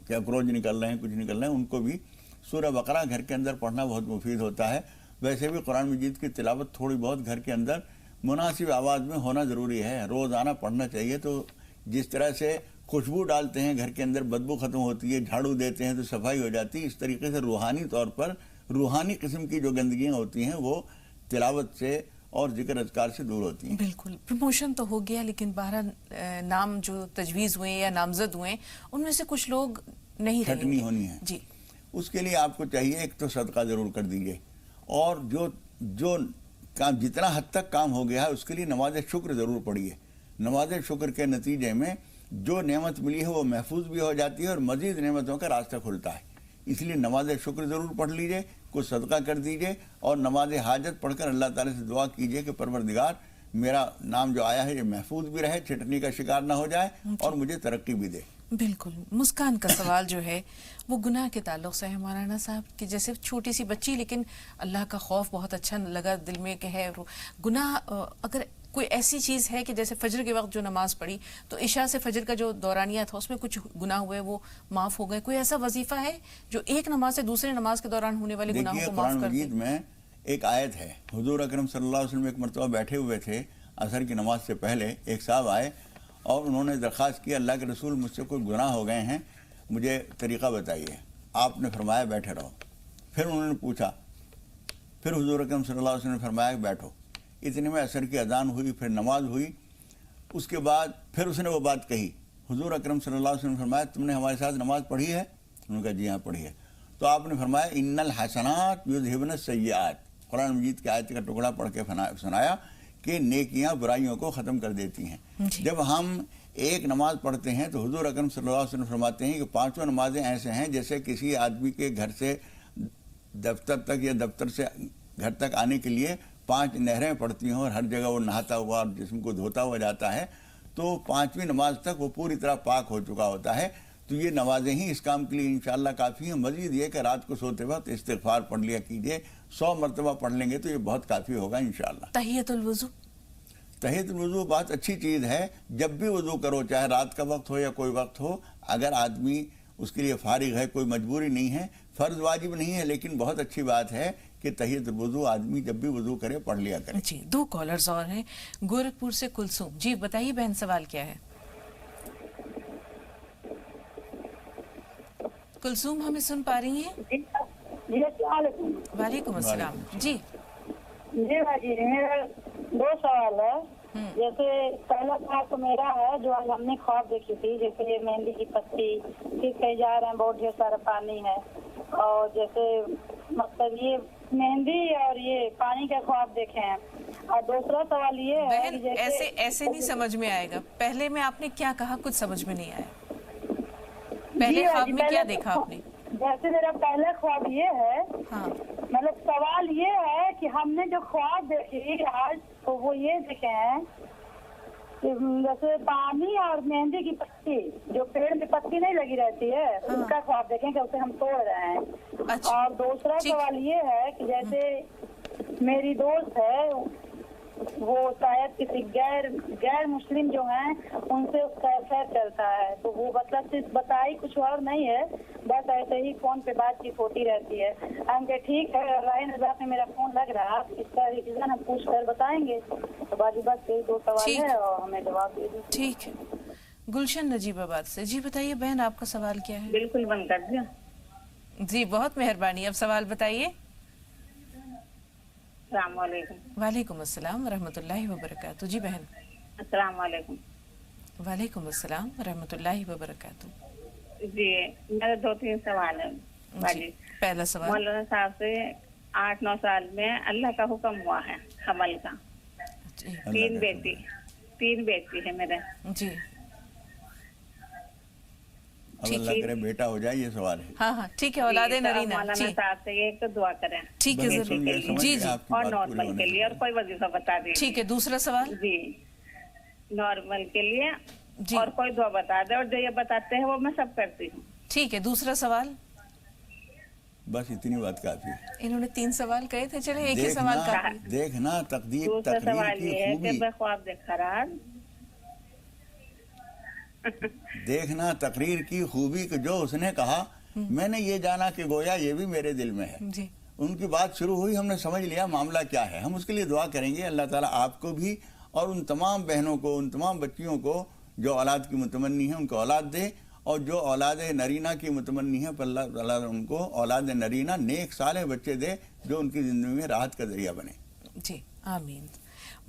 क्या क्रोज निकल रहे हैं, कुछ निकल रहे हैं, उनको भी सूरह बकरा घर के अंदर पढ़ना बहुत मुफीद होता है। वैसे भी कुरान मजीद की तिलावत थोड़ी बहुत घर के अंदर मुनासिब आवाज़ में होना ज़रूरी है, रोज़ाना पढ़ना चाहिए। तो जिस तरह से खुशबू डालते हैं घर के अंदर, बदबू ख़त्म होती है, झाड़ू देते हैं तो सफाई हो जाती है, इस तरीके से रूहानी तौर पर रूहानी किस्म की जो गंदगियाँ होती हैं वो तिलावत से और जिक्र अज़कार से दूर होती हैं। बिल्कुल। प्रमोशन तो हो गया, लेकिन 12 नाम जो तजवीज़ हुए या नामजद हुए उनमें से कुछ लोग नहीं छटनी होनी है जी। उसके लिए आपको चाहिए एक तो सदका ज़रूर कर दीजिए, और जो काम जितना हद तक काम हो गया है उसके लिए नमाज शुक्र ज़रूर पढ़िए। नमाज शुक्र के नतीजे में जो नेमत मिली है वो महफूज भी हो जाती है और मज़ीद नेमतों का रास्ता खुलता है। इसलिए नमाज शुक्र ज़रूर पढ़ लीजिए, कुछ सदका कर दीजिए और नमाज हाजत पढ़कर अल्लाह ताला से दुआ कीजिए कि परवरदिगार मेरा नाम जो आया है ये महफूज भी रहे, छिटनी का शिकार ना हो जाए और मुझे तरक्की भी दे। बिल्कुल। मुस्कान का सवाल जो है वो गुनाह के ताल्लुक से है मौलाना साहब, कि जैसे छोटी सी बच्ची, लेकिन अल्लाह का खौफ बहुत अच्छा लगा दिल में कि है गुनाह। अगर कोई ऐसी चीज़ है कि जैसे फजर के वक्त जो नमाज पढ़ी तो इशा से फजर का जो दौरानिया था उसमें कुछ गुनाह हुए, वो माफ़ हो गए, कोई ऐसा वजीफा है जो एक नमाज से दूसरे नमाज के दौरान होने वाले गुनाहों को माफ़ कर दे? में एक आयत है, हुजूर अकरम सल्लल्लाहु अलैहि वसल्लम एक मरतबा बैठे हुए थे असर की नमाज से पहले, एक साहब आए और उन्होंने दरख्वास्त की, अल्लाह के रसूल मुझसे कोई गुनाह हो गए हैं, मुझे तरीक़ा बताइए। आपने फरमाया बैठे रहो। फिर उन्होंने पूछा, फिर हुजूर अकरम सल्लल्लाहु अलैहि वसल्लम ने फरमाया बैठो। इतने में असर की अजान हुई, फिर नमाज हुई। उसके बाद फिर उसने वो बात कही, हुजूर अकरम सल्लल्लाहु अलैहि वसल्लम ने फरमाया तुमने हमारे साथ नमाज पढ़ी है? उन्होंने कहा जी हाँ पढ़ी है। तो आपने फरमाया इन्नल हसनात युज़हिबन सय्यात, कुरान मजीद की आयत का टुकड़ा पढ़ के सुनाया कि नेकियां बुराइयों को ख़त्म कर देती हैं। जब हम एक नमाज पढ़ते हैं तो हुजूर अकरम सल्लल्लाहु अलैहि वसल्लम फरमाते हैं कि 5 नमाजें ऐसे हैं जैसे किसी आदमी के घर से दफ्तर तक या दफ्तर से घर तक आने के लिए 5 नहरें पड़ती हैं और हर जगह वो नहाता हुआ और जिस्म को धोता हुआ जाता है, तो 5वीं नमाज तक वो पूरी तरह पाक हो चुका होता है। तो ये नमाजें ही इस काम के लिए इंशाअल्लाह काफ़ी हैं। मज़ीद ये कि रात को सोते वक्त इस्तिग़फ़ार पढ़ लिया कीजिए, 100 मरतबा पढ़ लेंगे तो ये बहुत काफ़ी होगा इंशाअल्लाह। तहियतुल वुज़ू, तहियतुल वुज़ू बहुत अच्छी चीज़ है। जब भी वुज़ू करो, चाहे रात का वक्त हो या कोई वक्त हो, अगर आदमी उसके लिए फारिग है, कोई मजबूरी नहीं है, फ़र्ज वाजिब नहीं है, लेकिन बहुत अच्छी बात है कि तहियतुल वुज़ू आदमी जब भी वुज़ू करे पढ़ लिया करे। जी। 2 कॉलर्स और हैं, गोरखपुर से कुलसूम। जी बताइए बहन, सवाल क्या है? कुलसूम हमें सुन पा रही हैं? वालेकुम अस्सलाम। जी जी भाजी, मेरा 2 सवाल है। जैसे पहला सवाल तो मेरा है, जो आज हमने ख्वाब देखी थी, जैसे ये मेहंदी की पत्ती, फिर कहीं जा रहे हैं बहुत ढेर सारा पानी है, और जैसे मतलब ये मेहंदी और ये पानी का ख्वाब देखे हैं। और दूसरा सवाल ये है, बहन ऐसे नहीं समझ में आएगा। पहले में आपने क्या कहा, कुछ समझ में नहीं आया। पहले ख्वाब में क्या देखा आपने? जैसे मेरा पहला ख्वाब ये है, हाँ, मतलब सवाल ये है कि हमने जो ख्वाब देखी आज, तो वो ये देखे हैं कि जैसे पानी और मेहंदी की पत्ती, जो पेड़ में पत्ती नहीं लगी रहती है, हाँ, उसका ख्वाब देखें कि उसे हम तोड़ रहे हैं। अच्छा, और दूसरा सवाल ये है कि जैसे मेरी दोस्त है, वो शायद किसी गैर मुस्लिम जो हैं उनसे उसका अफेयर चलता है। तो वो मतलब सिर्फ बताई कुछ और नहीं है, बस ऐसे ही फोन पे बातचीत होती रहती है। हम कहे ठीक है, राही नजात में मेरा फोन लग रहा है, इसका रीजन हम पूछ कर बताएंगे। तो बाजी बस यही 2 सवाल है और हमें जवाब दे दीजिए। ठीक है। गुलशन नजीबाबाद से, जी बताइए बहन आपका सवाल क्या है? बिल्कुल बंद कर दिया जी, बहुत मेहरबानी। अब सवाल बताइए। अस्सलाम वालेकुम। वालेकुम अस्सलाम रहमतुल्लाहि व बरकातहू। जी बहन। अस्सलाम वालेकुम। वालेकुम अस्सलाम रहमतुल्लाहि व बरकातहू। जी मेरे 2-3 सवाल है बाजी। पहला सवाल, मौलाना साहब से 8-9 साल में अल्लाह का हुक्म हुआ है हमल का। 3 बेटी है मेरे। जी अब अल्लाह करे बेटा हो जाए, ये सवाल है। हाँ ठीक है, औलादे नरीना। मौलाना साहब से एक तो दुआ करें। ठीक है जरूर। जी और नॉर्मल के लिए, और कोई वजीफा बता दीजिए। ठीक है। दूसरा सवाल जी नॉर्मल के लिए जी, और कोई दुआ बता दे, और जो ये बताते हैं वो मैं सब करती हूँ। ठीक है। दूसरा सवाल, बस इतनी बात काफी है। इन्होंने 3 सवाल कहे थे, चले एक ही सवाल का। देखना तकदीर दूसरा सवाल की ये है खूबी, कि ख्वाब देखा रहा देखना तकरीर की खूबी कि जो उसने कहा, मैंने ये जाना कि गोया ये भी मेरे दिल में है। जी। उनकी बात शुरू हुई, हमने समझ लिया मामला क्या है। हम उसके लिए दुआ करेंगे। अल्लाह ताला आपको भी और उन तमाम बहनों को, उन तमाम बच्चियों को जो औलाद की मुतमन्नी है उनको औलाद दे, और जो औलाद नरीना की मुतमन्नी है अल्लाह ताला उनको औलाद नरीना नेक साले बच्चे दे जो उनकी ज़िंदगी में राहत का जरिया बने। जी आमीन।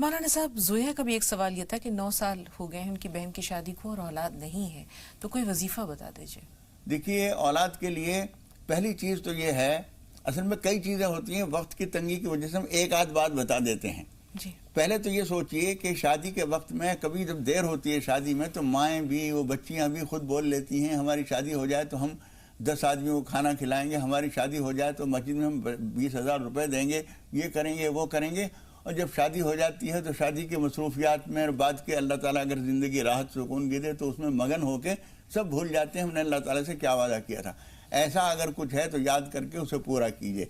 मौलाना साहब, जोया का भी एक सवाल ये था कि 9 साल हो गए हैं उनकी बहन की शादी को और औलाद नहीं है, तो कोई वजीफा बता दीजिए। देखिए, औलाद के लिए पहली चीज़ तो ये है, असल में कई चीज़ें होती हैं, वक्त की तंगी की वजह से हम एक आध बात बता देते हैं। जी। पहले तो ये सोचिए कि शादी के वक्त में कभी जब देर होती है शादी में, तो माएँ भी, वो बच्चियाँ भी खुद बोल लेती हैं हमारी शादी हो जाए तो हम 10 आदमियों को खाना खिलाएंगे, हमारी शादी हो जाए तो मस्जिद में हम 20,000 रुपये देंगे, ये करेंगे वो करेंगे। और जब शादी हो जाती है तो शादी के मसरूफियात में और बाद के अल्लाह ताला अगर ज़िंदगी राहत सुकून की दे तो उसमें मगन होके सब भूल जाते हैं हमने अल्लाह ताला से क्या वादा किया था। ऐसा अगर कुछ है तो याद करके उसे पूरा कीजिए,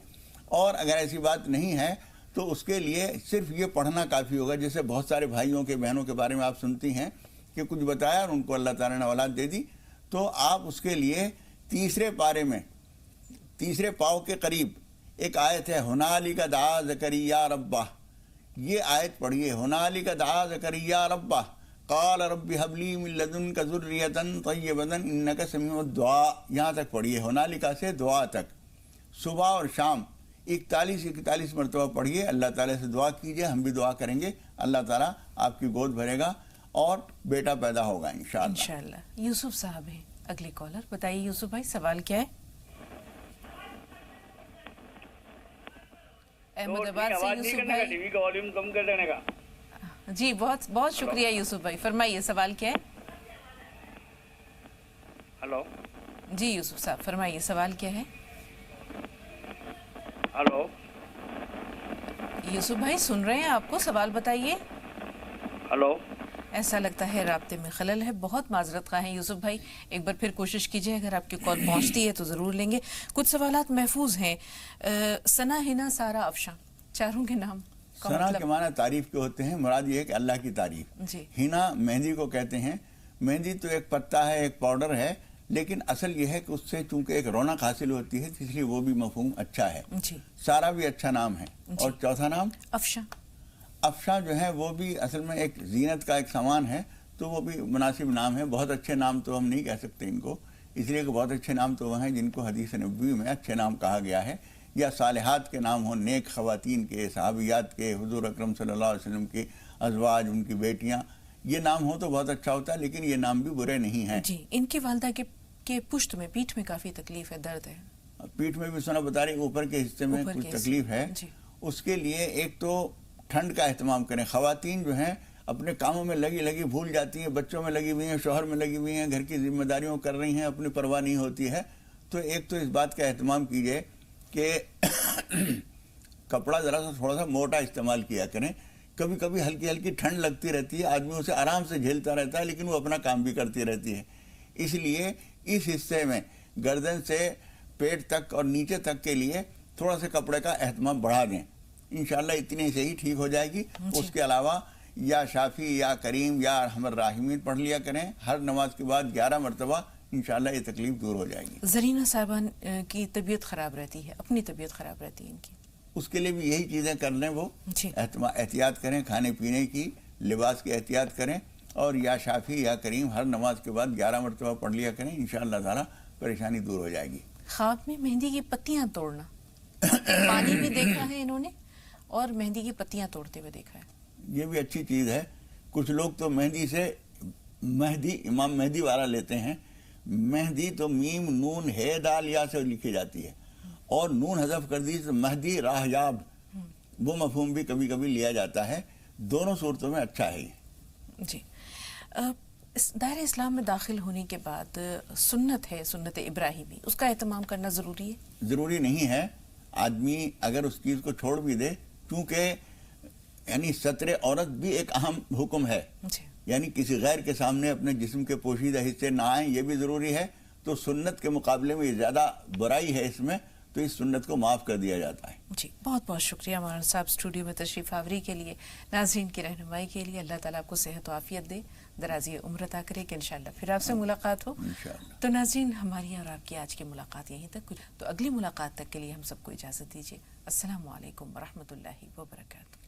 और अगर ऐसी बात नहीं है तो उसके लिए सिर्फ ये पढ़ना काफ़ी होगा। जैसे बहुत सारे भाइयों के बहनों के बारे में आप सुनती हैं कि कुछ बताया और उनको अल्लाह ताला ने औलाद दे दी, तो आप उसके लिए 3 पारे में 3 पाव के करीब एक आयत है, हुनालिका दआ ज़करिया रब्बा। ये आयत पढ़िए, हुनालिका दआ ज़करिया रब्बा क़ाल रब्बि हबली मिन लदुनका ज़ुर्रियतन तय्यबतन इन्नका समीउद दुआ। यहाँ तक पढ़िए, हुनालिका से दुआ तक, सुबह और शाम 41 मरतबा पढ़िए। अल्लाह ताला से दुआ कीजिए, हम भी दुआ करेंगे, अल्लाह ताला आपकी गोद भरेगा और बेटा पैदा होगा इंशाअल्लाह। यूसुफ साहब हैं अगले कॉलर, बताइए यूसुफ भाई सवाल क्या है? अहमदाबाद से यूसुफ भाई। टीवी का वॉल्यूम कम कर देने का। जी बहुत बहुत शुक्रिया यूसुफ भाई, फरमाइए सवाल क्या है? हेलो जी यूसुफ साहब फरमाइए सवाल क्या है? हेलो यूसुफ भाई सुन रहे हैं आपको, सवाल बताइए। हेलो ऐसा लगता है राब्ते में खलल है, बहुत माजरत खा हैं यूसुफ भाई, एक बार फिर कोशिश कीजिए, अगर आपकी कॉल पहुंचती है तो ज़रूर लेंगे। कुछ सवालात महफूज हैं। सना, हिना, सारा, अफशा, चारों के नाम का सना मतलब? के माना तारीफ के होते हैं, मुराद ये है कि अल्लाह की तारीफ। जी। हिना मेहंदी को कहते हैं। मेहंदी तो एक पत्ता है, एक पाउडर है, लेकिन असल ये है कि उससे चूंकि एक रौनक हासिल होती है, इसलिए वो भी मफहूम अच्छा है। जी। सारा भी अच्छा नाम है। और चौथा नाम अफशा। अफशा जो है वो भी असल में एक जीनत का एक सामान है, तो वो भी मुनासिब नाम है। बहुत अच्छे नाम तो हम नहीं कह सकते इनको, इसलिए कि बहुत अच्छे नाम तो वह हैं जिनको हदीस नबवी में अच्छे नाम कहा गया है, या सालिहात के नाम हो, नेक ख़वातीन के, सहाबियात के, हुजूर अकरम सल्लल्लाहु अलैहि वसल्लम के अज़वाज, उनकी बेटियां, ये नाम हो तो बहुत अच्छा होता है, लेकिन ये नाम भी बुरे नहीं हैं। जी। इनकी वालदा के पुश्त में, पीठ में काफ़ी तकलीफ है, दर्द है। पीठ में भी सुना बता रही, ऊपर के हिस्से में कुछ तकलीफ है। उसके लिए एक तो ठंड का एहतमाम करें। ख़वातीन जो हैं अपने कामों में लगी भूल जाती हैं, बच्चों में लगी हुई हैं, शोहर में लगी हुई हैं, घर की जिम्मेदारियों कर रही हैं, अपनी परवाह नहीं होती है। तो एक तो इस बात का एहतमाम कीजिए कि कपड़ा ज़रा सा थोड़ा सा मोटा इस्तेमाल किया करें। कभी कभी हल्की हल्की ठंड लगती रहती है, आदमी उसे आराम से झेलता रहता है, लेकिन वो अपना काम भी करती रहती है। इसलिए इस हिस्से में गर्दन से पेट तक और नीचे तक के लिए थोड़ा सा कपड़े का एहतमाम बढ़ा दें। इंशाल्लाह इतने से ही ठीक हो जाएगी। उसके अलावा या शाफी या करीम या अरहमर राहिमीन पढ़ लिया करें हर नमाज के बाद 11 मरतबा, इंशाल्लाह ये तकलीफ दूर हो जाएगी। जरीना साहबान की तबीयत खराब रहती है, अपनी तबीयत खराब रहती है इनकी, उसके लिए भी यही चीज़ें कर लें, वो एहतियात करें, खाने पीने की, लिबास की एहतियात करें, और या शाफी या करीम हर नमाज के बाद 11 मरतबा पढ़ लिया करें, इंशाअल्लाह ताला परेशानी दूर हो जाएगी। ख्वाब में मेहंदी की पत्तियां तोड़ना, पानी भी देखा है इन्होंने और मेहंदी की पत्तियां तोड़ते हुए देखा है। ये भी अच्छी चीज़ है। कुछ लोग तो मेहंदी से मेहदी, इमाम मेहदी वाला लेते हैं। मेहंदी तो मीम नून है दाल या से लिखी जाती है, और नून हज़फ कर दी तो महदी राहयाब, वो मफहूम भी कभी कभी लिया जाता है। दोनों सूरतों में अच्छा है जी। इस दायरे इस्लाम में दाखिल होने के बाद सुन्नत है, सुन्नत इब्राहिमी, उसका एहतमाम करना ज़रूरी है? ज़रूरी नहीं है। आदमी अगर उस चीज़ को छोड़ भी दे, क्योंकि यानी सत्र औरत भी एक अहम हुक्म है, यानी किसी गैर के सामने अपने जिस्म के पोशीदा हिस्से ना आए, ये भी ज़रूरी है। तो सुन्नत के मुकाबले में ज़्यादा बुराई है इसमें, तो इस सुन्नत को माफ़ कर दिया जाता है। जी, बहुत बहुत शुक्रिया मौलाना साहब स्टूडियो में तशरीफ़ आवरी के लिए, नाज़रीन की रहनुमाई के लिए। अल्लाह ताला आपको सेहत व आफ़ियत दे, दराज़ी उम्र अता करे कि इंशाअल्लाह फिर आपसे मुलाकात हो। तो नाज़रीन, हमारी और आपकी आज की मुलाकात यहीं तक। तो अगली मुलाकात तक के लिए हम सबको इजाज़त दीजिए। अस्सलामु अलैकुम व रहमतुल्लाहि व बरकातुहू।